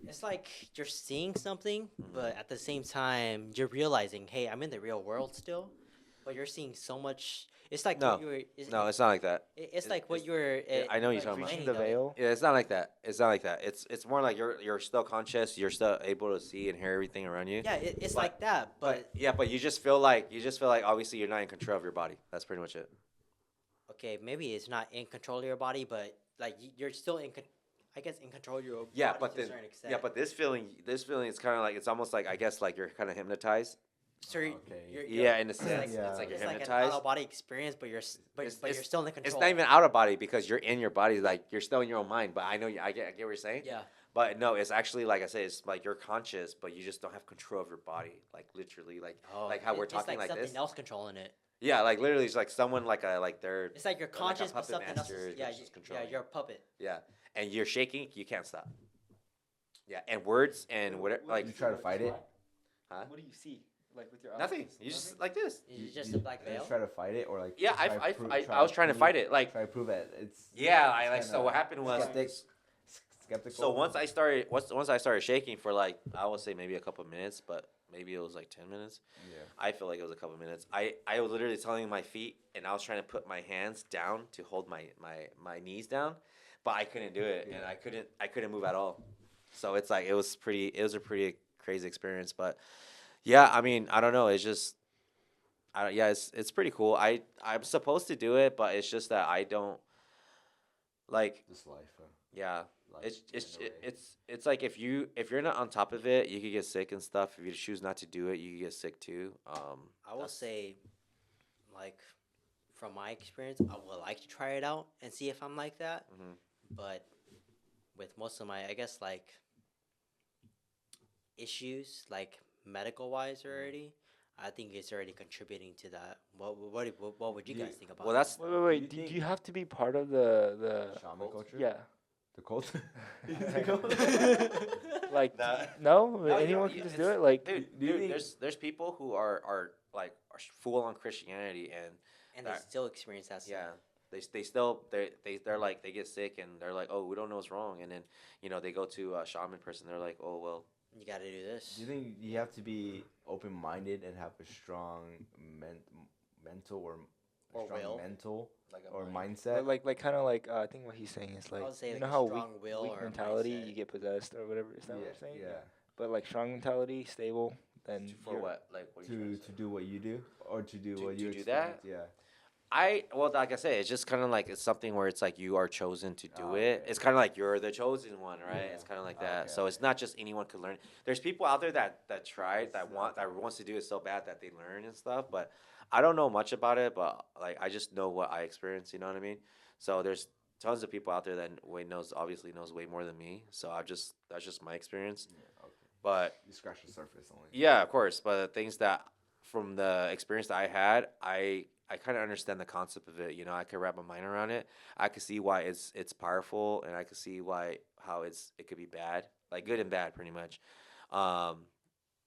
Speaker 3: it's like you're seeing something, but at the same time you're realizing, hey, I'm in the real world still, but you're seeing so much. It's like
Speaker 7: No.
Speaker 3: what you were.
Speaker 7: No, it's not like that.
Speaker 3: It's
Speaker 7: it-
Speaker 3: like what
Speaker 7: it's-
Speaker 3: you were.
Speaker 7: I know you're
Speaker 3: like,
Speaker 7: talking about.
Speaker 5: reaching
Speaker 3: explaining,
Speaker 5: the
Speaker 3: though.
Speaker 5: veil.
Speaker 7: Yeah, it's not like that. It's not like that. It's more like you're still conscious. You're still able to see and hear everything around you.
Speaker 3: Yeah, it's
Speaker 7: But-
Speaker 3: like that, but
Speaker 7: Yeah, but you just feel like obviously you're not in control of your body. That's pretty much it.
Speaker 3: okay, maybe it's not in control of your body, but like you're still I guess in control of your
Speaker 7: Yeah,
Speaker 3: body
Speaker 7: but
Speaker 3: to
Speaker 7: then
Speaker 3: a certain extent.
Speaker 7: yeah, but this feeling is kind of like it's almost like I guess like you're kind of hypnotized.
Speaker 3: so
Speaker 6: Okay.
Speaker 7: Yeah, in a
Speaker 3: it's
Speaker 7: sense,
Speaker 3: like,
Speaker 5: Yeah.
Speaker 7: it's like you're
Speaker 3: it's like an
Speaker 7: hypnotized.
Speaker 3: out of body experience, but but
Speaker 7: It's-
Speaker 3: you're
Speaker 7: it's-
Speaker 3: still in control.
Speaker 7: It's not even out of body because you're in your body, like you're still in your own mind. But I know I get what you're saying.
Speaker 3: Yeah,
Speaker 7: But no, it's actually like I said, it's like you're conscious, but you just don't have control of your body, like literally, like like how we're
Speaker 3: it's
Speaker 7: talking
Speaker 3: like
Speaker 7: like
Speaker 3: something
Speaker 7: this.
Speaker 3: else controlling it.
Speaker 7: Yeah, like literally, it's like someone like they're
Speaker 3: It's like you're
Speaker 7: They're like a
Speaker 3: conscious, but
Speaker 7: puppet
Speaker 3: something else.
Speaker 7: master
Speaker 3: Is, yeah,
Speaker 7: that's just
Speaker 3: yeah,
Speaker 7: controlling
Speaker 3: you're a puppet.
Speaker 7: yeah, and you're shaking, you can't stop. Yeah, and words and whatever, like
Speaker 6: You try to fight it?
Speaker 7: Huh?
Speaker 5: What do you see? Like with your eyes?
Speaker 7: nothing. You just like this.
Speaker 3: It's just a black veil.
Speaker 6: You try to fight it or like.
Speaker 7: Yeah,
Speaker 6: try
Speaker 7: I
Speaker 6: prove-
Speaker 7: I was trying to
Speaker 6: prove-
Speaker 7: fight it, like
Speaker 6: Try to prove it. It's.
Speaker 7: yeah,
Speaker 6: it's
Speaker 7: I like so
Speaker 6: kinda
Speaker 7: what happened was
Speaker 6: skeptical.
Speaker 7: so once I started shaking for like I would say maybe a couple minutes, but maybe it was like 10 minutes.
Speaker 6: Yeah.
Speaker 7: I feel like it was a couple minutes. I was literally telling my feet, and I was trying to put my hands down to hold my knees down, but I couldn't do it, and
Speaker 6: Yeah.
Speaker 7: I couldn't move at all. So it's like it was a pretty crazy experience, but yeah, I mean I don't know. It's just yeah, it's pretty cool. I'm supposed to do it, but it's just that I don't like
Speaker 6: Just life.
Speaker 7: yeah.
Speaker 6: Life
Speaker 7: It's
Speaker 6: in a way.
Speaker 7: it's like if you're not on top of it, you could get sick and stuff. If you choose not to do it, you could get sick too.
Speaker 3: I will
Speaker 7: that's-
Speaker 3: say, like, from my experience, I would like to try it out and see if I'm like that.
Speaker 7: Mhm.
Speaker 3: But with most of my, I guess, like, issues, like medical wise already, I think it's already contributing to that. What would you
Speaker 6: Yeah.
Speaker 3: guys think about
Speaker 7: Well,
Speaker 3: it?
Speaker 7: that's
Speaker 5: Wait.
Speaker 6: Do you
Speaker 5: Do
Speaker 6: think-
Speaker 5: you have to be part of the
Speaker 6: Shaman culture.
Speaker 5: Yeah.
Speaker 6: The cult.
Speaker 5: Like,
Speaker 7: Nah.
Speaker 5: no,
Speaker 7: No, you
Speaker 5: anyone
Speaker 7: don't-
Speaker 5: can just
Speaker 7: it's-
Speaker 5: do it. Like,
Speaker 7: Dude,
Speaker 6: do you
Speaker 7: dude,
Speaker 6: think-
Speaker 7: there's people who are like full on Christianity and
Speaker 3: And they
Speaker 7: That-
Speaker 3: still experience that.
Speaker 7: yeah, they still they're like they get sick and they're like, oh, we don't know what's wrong, and then they go to a shaman person, they're like, oh well,
Speaker 3: You got to do this.
Speaker 6: Do you think you have to be open minded and have a strong mental or
Speaker 3: Or
Speaker 6: strong
Speaker 3: will?
Speaker 6: mental
Speaker 7: like
Speaker 6: or
Speaker 7: mind.
Speaker 6: mindset?
Speaker 5: like kind of like I think what he's saying is like
Speaker 3: would say
Speaker 5: you
Speaker 3: like
Speaker 5: know
Speaker 3: a
Speaker 5: how
Speaker 3: strong will
Speaker 5: weak
Speaker 3: or a
Speaker 5: mentality
Speaker 3: mindset.
Speaker 5: you get possessed or whatever. Is that what you're saying?
Speaker 6: yeah.
Speaker 5: But like strong mentality, stable, then
Speaker 7: For what? Like what are you trying
Speaker 6: To
Speaker 7: to say?
Speaker 6: do what you do or to do
Speaker 7: To-
Speaker 6: what you
Speaker 7: to do that?
Speaker 6: experience,
Speaker 7: Well, like I said, it's just kind of like it's something where it's like you are chosen to do
Speaker 6: Oh,
Speaker 7: it.
Speaker 6: okay.
Speaker 7: It's kind of like you're the chosen one, right?
Speaker 6: Yeah.
Speaker 7: It's kind of like
Speaker 6: Oh,
Speaker 7: that.
Speaker 6: okay,
Speaker 7: So it's not just anyone could learn. There's people out there that tried that wants to do it so bad that they learn and stuff. But I don't know much about it. But like I just know what I experienced. You know what I mean? So there's tons of people out there that obviously knows way more than me. So that's just my experience.
Speaker 6: Yeah, okay.
Speaker 7: But
Speaker 6: You scratch the surface only.
Speaker 7: yeah, of course. But the things that from the experience that I had, I kind of understand the concept of it. I could wrap my mind around it. I could see why it's powerful, and I could see how it could be bad, like good and bad, pretty much.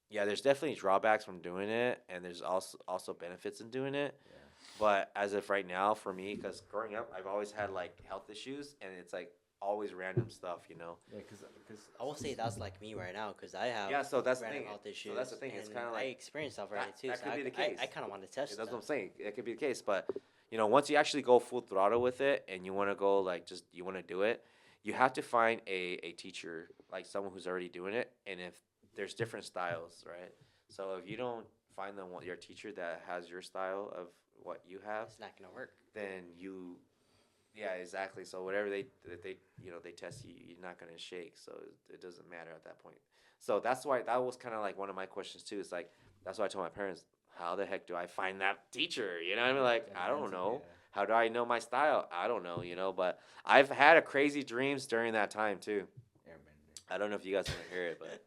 Speaker 7: Yeah, there's definitely drawbacks from doing it, and there's also benefits in doing it.
Speaker 6: Yeah.
Speaker 7: But as of right now, for me, because growing up, I've always had like health issues, and it's like always random stuff.
Speaker 6: Yeah, because
Speaker 3: I will say that's like me right now because I have
Speaker 7: Yeah, so that's the
Speaker 3: random
Speaker 7: thing.
Speaker 3: health issues.
Speaker 7: So that's the thing. It's
Speaker 3: and
Speaker 7: kind of
Speaker 3: I
Speaker 7: like
Speaker 3: experienced stuff already too.
Speaker 7: that
Speaker 3: so
Speaker 7: could
Speaker 3: I,
Speaker 7: be the
Speaker 3: I-
Speaker 7: case.
Speaker 3: I, kind of want to test.
Speaker 7: that's what I'm
Speaker 3: them.
Speaker 7: saying. It could be the case, but once you actually go full throttle with it, and you want to go like just you want to do it, you have to find a teacher, like someone who's already doing it. And if there's different styles, right? So if you don't find your teacher that has your style of what you have,
Speaker 3: It's not gonna work.
Speaker 7: then yeah, exactly. So whatever they test you, you're not gonna shake. So it doesn't matter at that point. So that's why that was kind of like one of my questions too. It's like that's why I told my parents, how the heck do I find that teacher? You know what I mean? Like I don't know. How do I know my style? I don't know. But I've had a crazy dreams during that time too. I don't know if you guys want to hear it, but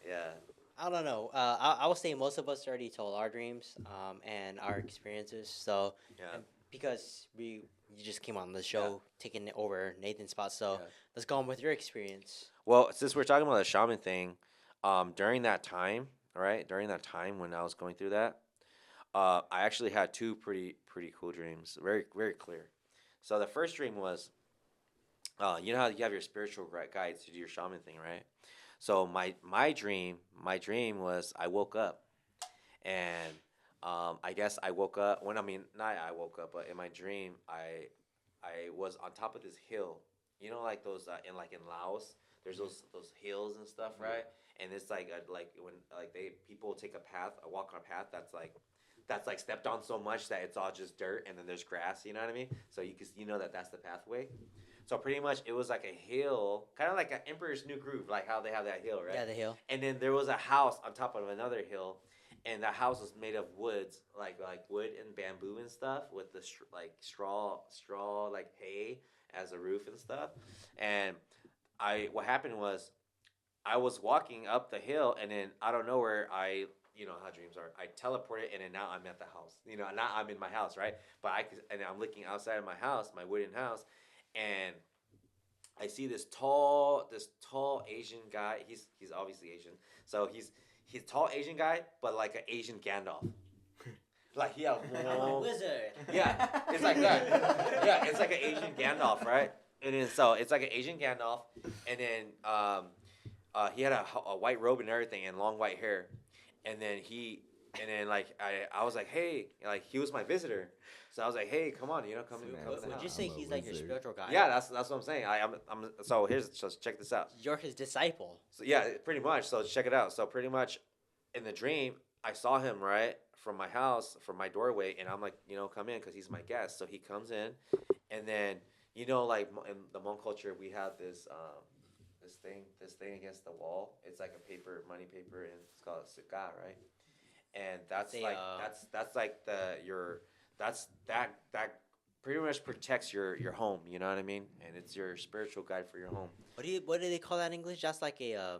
Speaker 7: yeah.
Speaker 3: I don't know. I will say most of us already told our dreams and our experiences. So
Speaker 7: Yeah.
Speaker 3: and because you just came on the show taking over Nathan's spot. So
Speaker 7: Yeah.
Speaker 3: let's go on with your experience.
Speaker 7: Well, since we're talking about the shaman thing, during that time, right? During that time when I was going through that, I actually had two pretty cool dreams, very very clear. So the first dream was, you know how you have your spiritual guides to do your shaman thing, right? So my dream was I woke up, and I guess I woke up not I woke up, but in my dream I was on top of this hill. You know, like those in Laos, there's those hills and stuff, right? And it's like when people take walk on a path that's like stepped on so much that it's all just dirt, and then there's grass. You know what I mean? So you know that's the pathway. So pretty much it was like a hill, kind of like an Emperor's New Groove, like how they have that hill, right?
Speaker 3: Yeah, the hill.
Speaker 7: And then there was a house on top of another hill, and the house was made of woods, like wood and bamboo and stuff, with the straw like hay as a roof and stuff. And what happened was, I was walking up the hill, and then I don't know where you know how dreams are. I teleported, and then now I'm at the house. Now I'm in my house, right? And I'm looking outside of my house, my wooden house, and I see this tall Asian guy. He's obviously Asian, so he's a tall Asian guy, but like an Asian Gandalf. Like he has long,
Speaker 3: Wizard.
Speaker 7: yeah, it's like that. Yeah, it's like an Asian Gandalf, right? And then so it's like an Asian Gandalf, and then he had a white robe and everything, and long white hair, and then like I was like, hey, like he was my visitor, so I was like, hey, come on, come in. Come in the
Speaker 3: Would you
Speaker 7: house.
Speaker 3: say
Speaker 6: I'm a
Speaker 3: he's like your
Speaker 6: wizard.
Speaker 3: spiritual guide?
Speaker 7: Yeah, that's what I'm saying. So just check this out.
Speaker 3: You're his disciple.
Speaker 7: So yeah, pretty much. So check it out. So pretty much, in the dream, I saw him right from my house, from my doorway, and I'm like, come in because he's my guest. So he comes in, and then like in the Hmong culture, we have this this thing against the wall. It's like a money paper, and it's called a sukkah, right? And that's
Speaker 3: They,
Speaker 7: like that's like that pretty much protects your home. You know what I mean? And it's your spiritual guide for your home.
Speaker 3: What do they call that in English? That's like a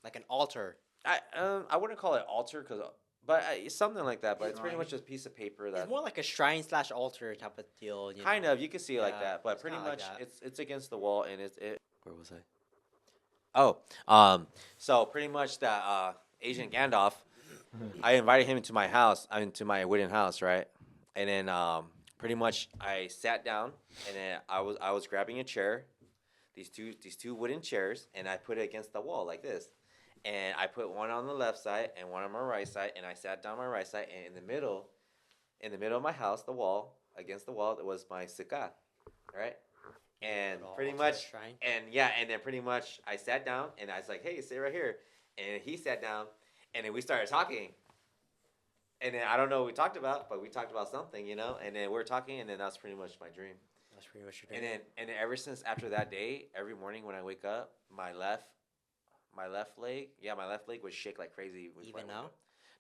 Speaker 3: like an altar.
Speaker 7: I wouldn't call it altar because But something like that. But it's pretty much just a piece of paper that
Speaker 3: It's more like a shrine / altar type of deal. You
Speaker 7: kind
Speaker 3: know?
Speaker 7: of you can see it like
Speaker 3: Yeah,
Speaker 7: that. But
Speaker 3: it's
Speaker 7: pretty
Speaker 3: kinda like
Speaker 7: much
Speaker 3: that.
Speaker 7: it's against the wall and it. Where was I? Oh, so pretty much that Agent Gandalf, I invited him into my house, into my wooden house, right? And then pretty much I sat down and then I was grabbing a chair, these two wooden chairs, and I put it against the wall like this. And I put one on the left side and one on my right side, and I sat down on my right side, and in the middle of my house, the wall, against the wall, it was my sukkah, right? And
Speaker 3: Little
Speaker 7: pretty
Speaker 3: altar
Speaker 7: much,
Speaker 3: shrine.
Speaker 7: and yeah, and then pretty much I sat down, and I was like, hey, sit right here. And he sat down, and then we started talking. And then I don't know what we talked about, but we talked about something, you know? And then we were talking, and then that's pretty much my dream.
Speaker 3: That's pretty much your
Speaker 7: And
Speaker 3: dream.
Speaker 7: then ever since after that day, every morning when I wake up, my left leg, my left leg would shake like crazy.
Speaker 3: Even now?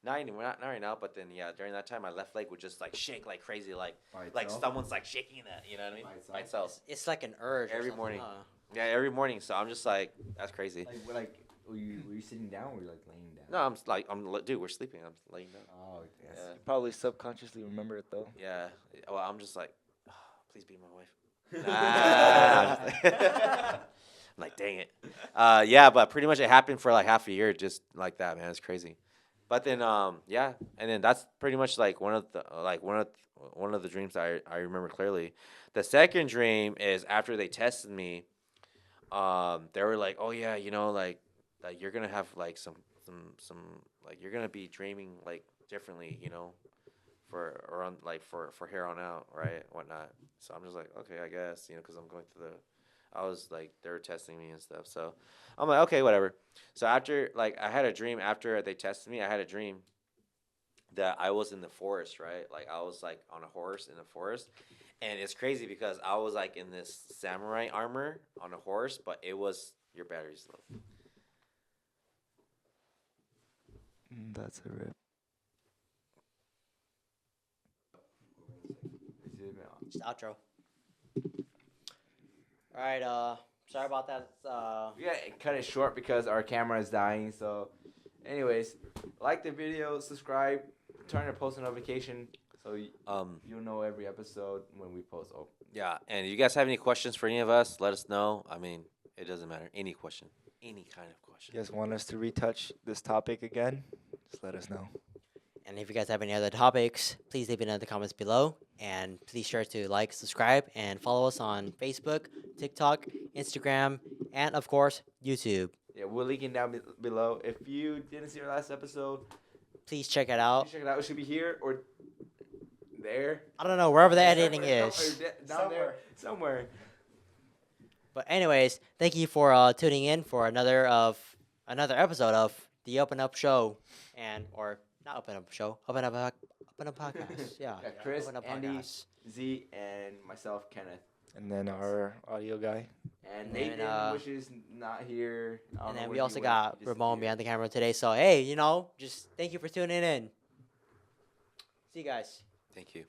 Speaker 7: Not anymore, not right now. But then during that time, my left leg would just like shake like crazy, like
Speaker 6: By itself?
Speaker 7: someone's like shaking that. You know what I mean?
Speaker 6: By
Speaker 7: By itself.
Speaker 3: It's like an urge. or
Speaker 7: Every
Speaker 3: something,
Speaker 7: morning.
Speaker 3: huh?
Speaker 7: Yeah, every morning. So I'm just like, that's crazy.
Speaker 6: Like were you sitting down or were you like laying down?
Speaker 7: No, dude, we're sleeping. I'm laying down.
Speaker 6: Oh, yes.
Speaker 7: Yeah.
Speaker 5: You probably subconsciously remember it though.
Speaker 7: Yeah. Well, I'm just like, please be my wife. Nah, I'm just like- I'm like, dang it. Yeah, but pretty much it happened for like half a year, just like that, man. It's crazy. But then, yeah, and then that's pretty much like one of the dreams that I remember clearly. The second dream is after they tested me. They were like, oh yeah, you know, like you're gonna have like some like you're gonna be dreaming like differently, you know, for here on out, right, whatnot. So I'm just like, okay, I guess, you know, because I'm going through I was like, they were testing me and stuff. So I'm like, okay, whatever. So after, like, I had a dream after they tested me. I had a dream that I was in the forest, right? Like, I was like on a horse in the forest. And it's crazy because I was like in this samurai armor on a horse, but it was your battery's low.
Speaker 5: That's a rip.
Speaker 3: Just outro. All right. Sorry about that.
Speaker 2: We gotta cut it short because our camera is dying. So, anyways, like the video, subscribe, turn on post notification so you'll know every episode when we post. Oh,
Speaker 7: Yeah, and if you guys have any questions for any of us, let us know. I mean, it doesn't matter. Any question. Any kind of question.
Speaker 5: You guys want us to retouch this topic again? Just let us know.
Speaker 3: And if you guys have any other topics, please leave it in the comments below. And please sure to like, subscribe, and follow us on Facebook, TikTok, Instagram, and of course, YouTube.
Speaker 2: yeah, we're linking down below. If you didn't see our last episode,
Speaker 3: Please check it out.
Speaker 2: check it out. It should be here or there.
Speaker 3: I don't know, wherever the editing
Speaker 2: Somewhere,
Speaker 3: is.
Speaker 2: down there, somewhere.
Speaker 3: But anyways, thank you for tuning in for another episode of the Open Up Show, or not Open Up Show, Open Up Podcast. Yeah,
Speaker 2: Yeah, Chris,
Speaker 3: Open Up
Speaker 2: Andy,
Speaker 3: Podcast.
Speaker 2: Z, and myself, Kenneth.
Speaker 5: And then our audio guy.
Speaker 2: And
Speaker 3: And then,
Speaker 2: Nathan, which is not here. I don't
Speaker 3: And
Speaker 2: know
Speaker 3: then
Speaker 2: where
Speaker 3: we
Speaker 2: he
Speaker 3: also
Speaker 2: went.
Speaker 3: got
Speaker 2: He
Speaker 3: Ramon
Speaker 2: disappeared.
Speaker 3: behind the camera today. So hey, just thank you for tuning in. See you guys.
Speaker 7: Thank you.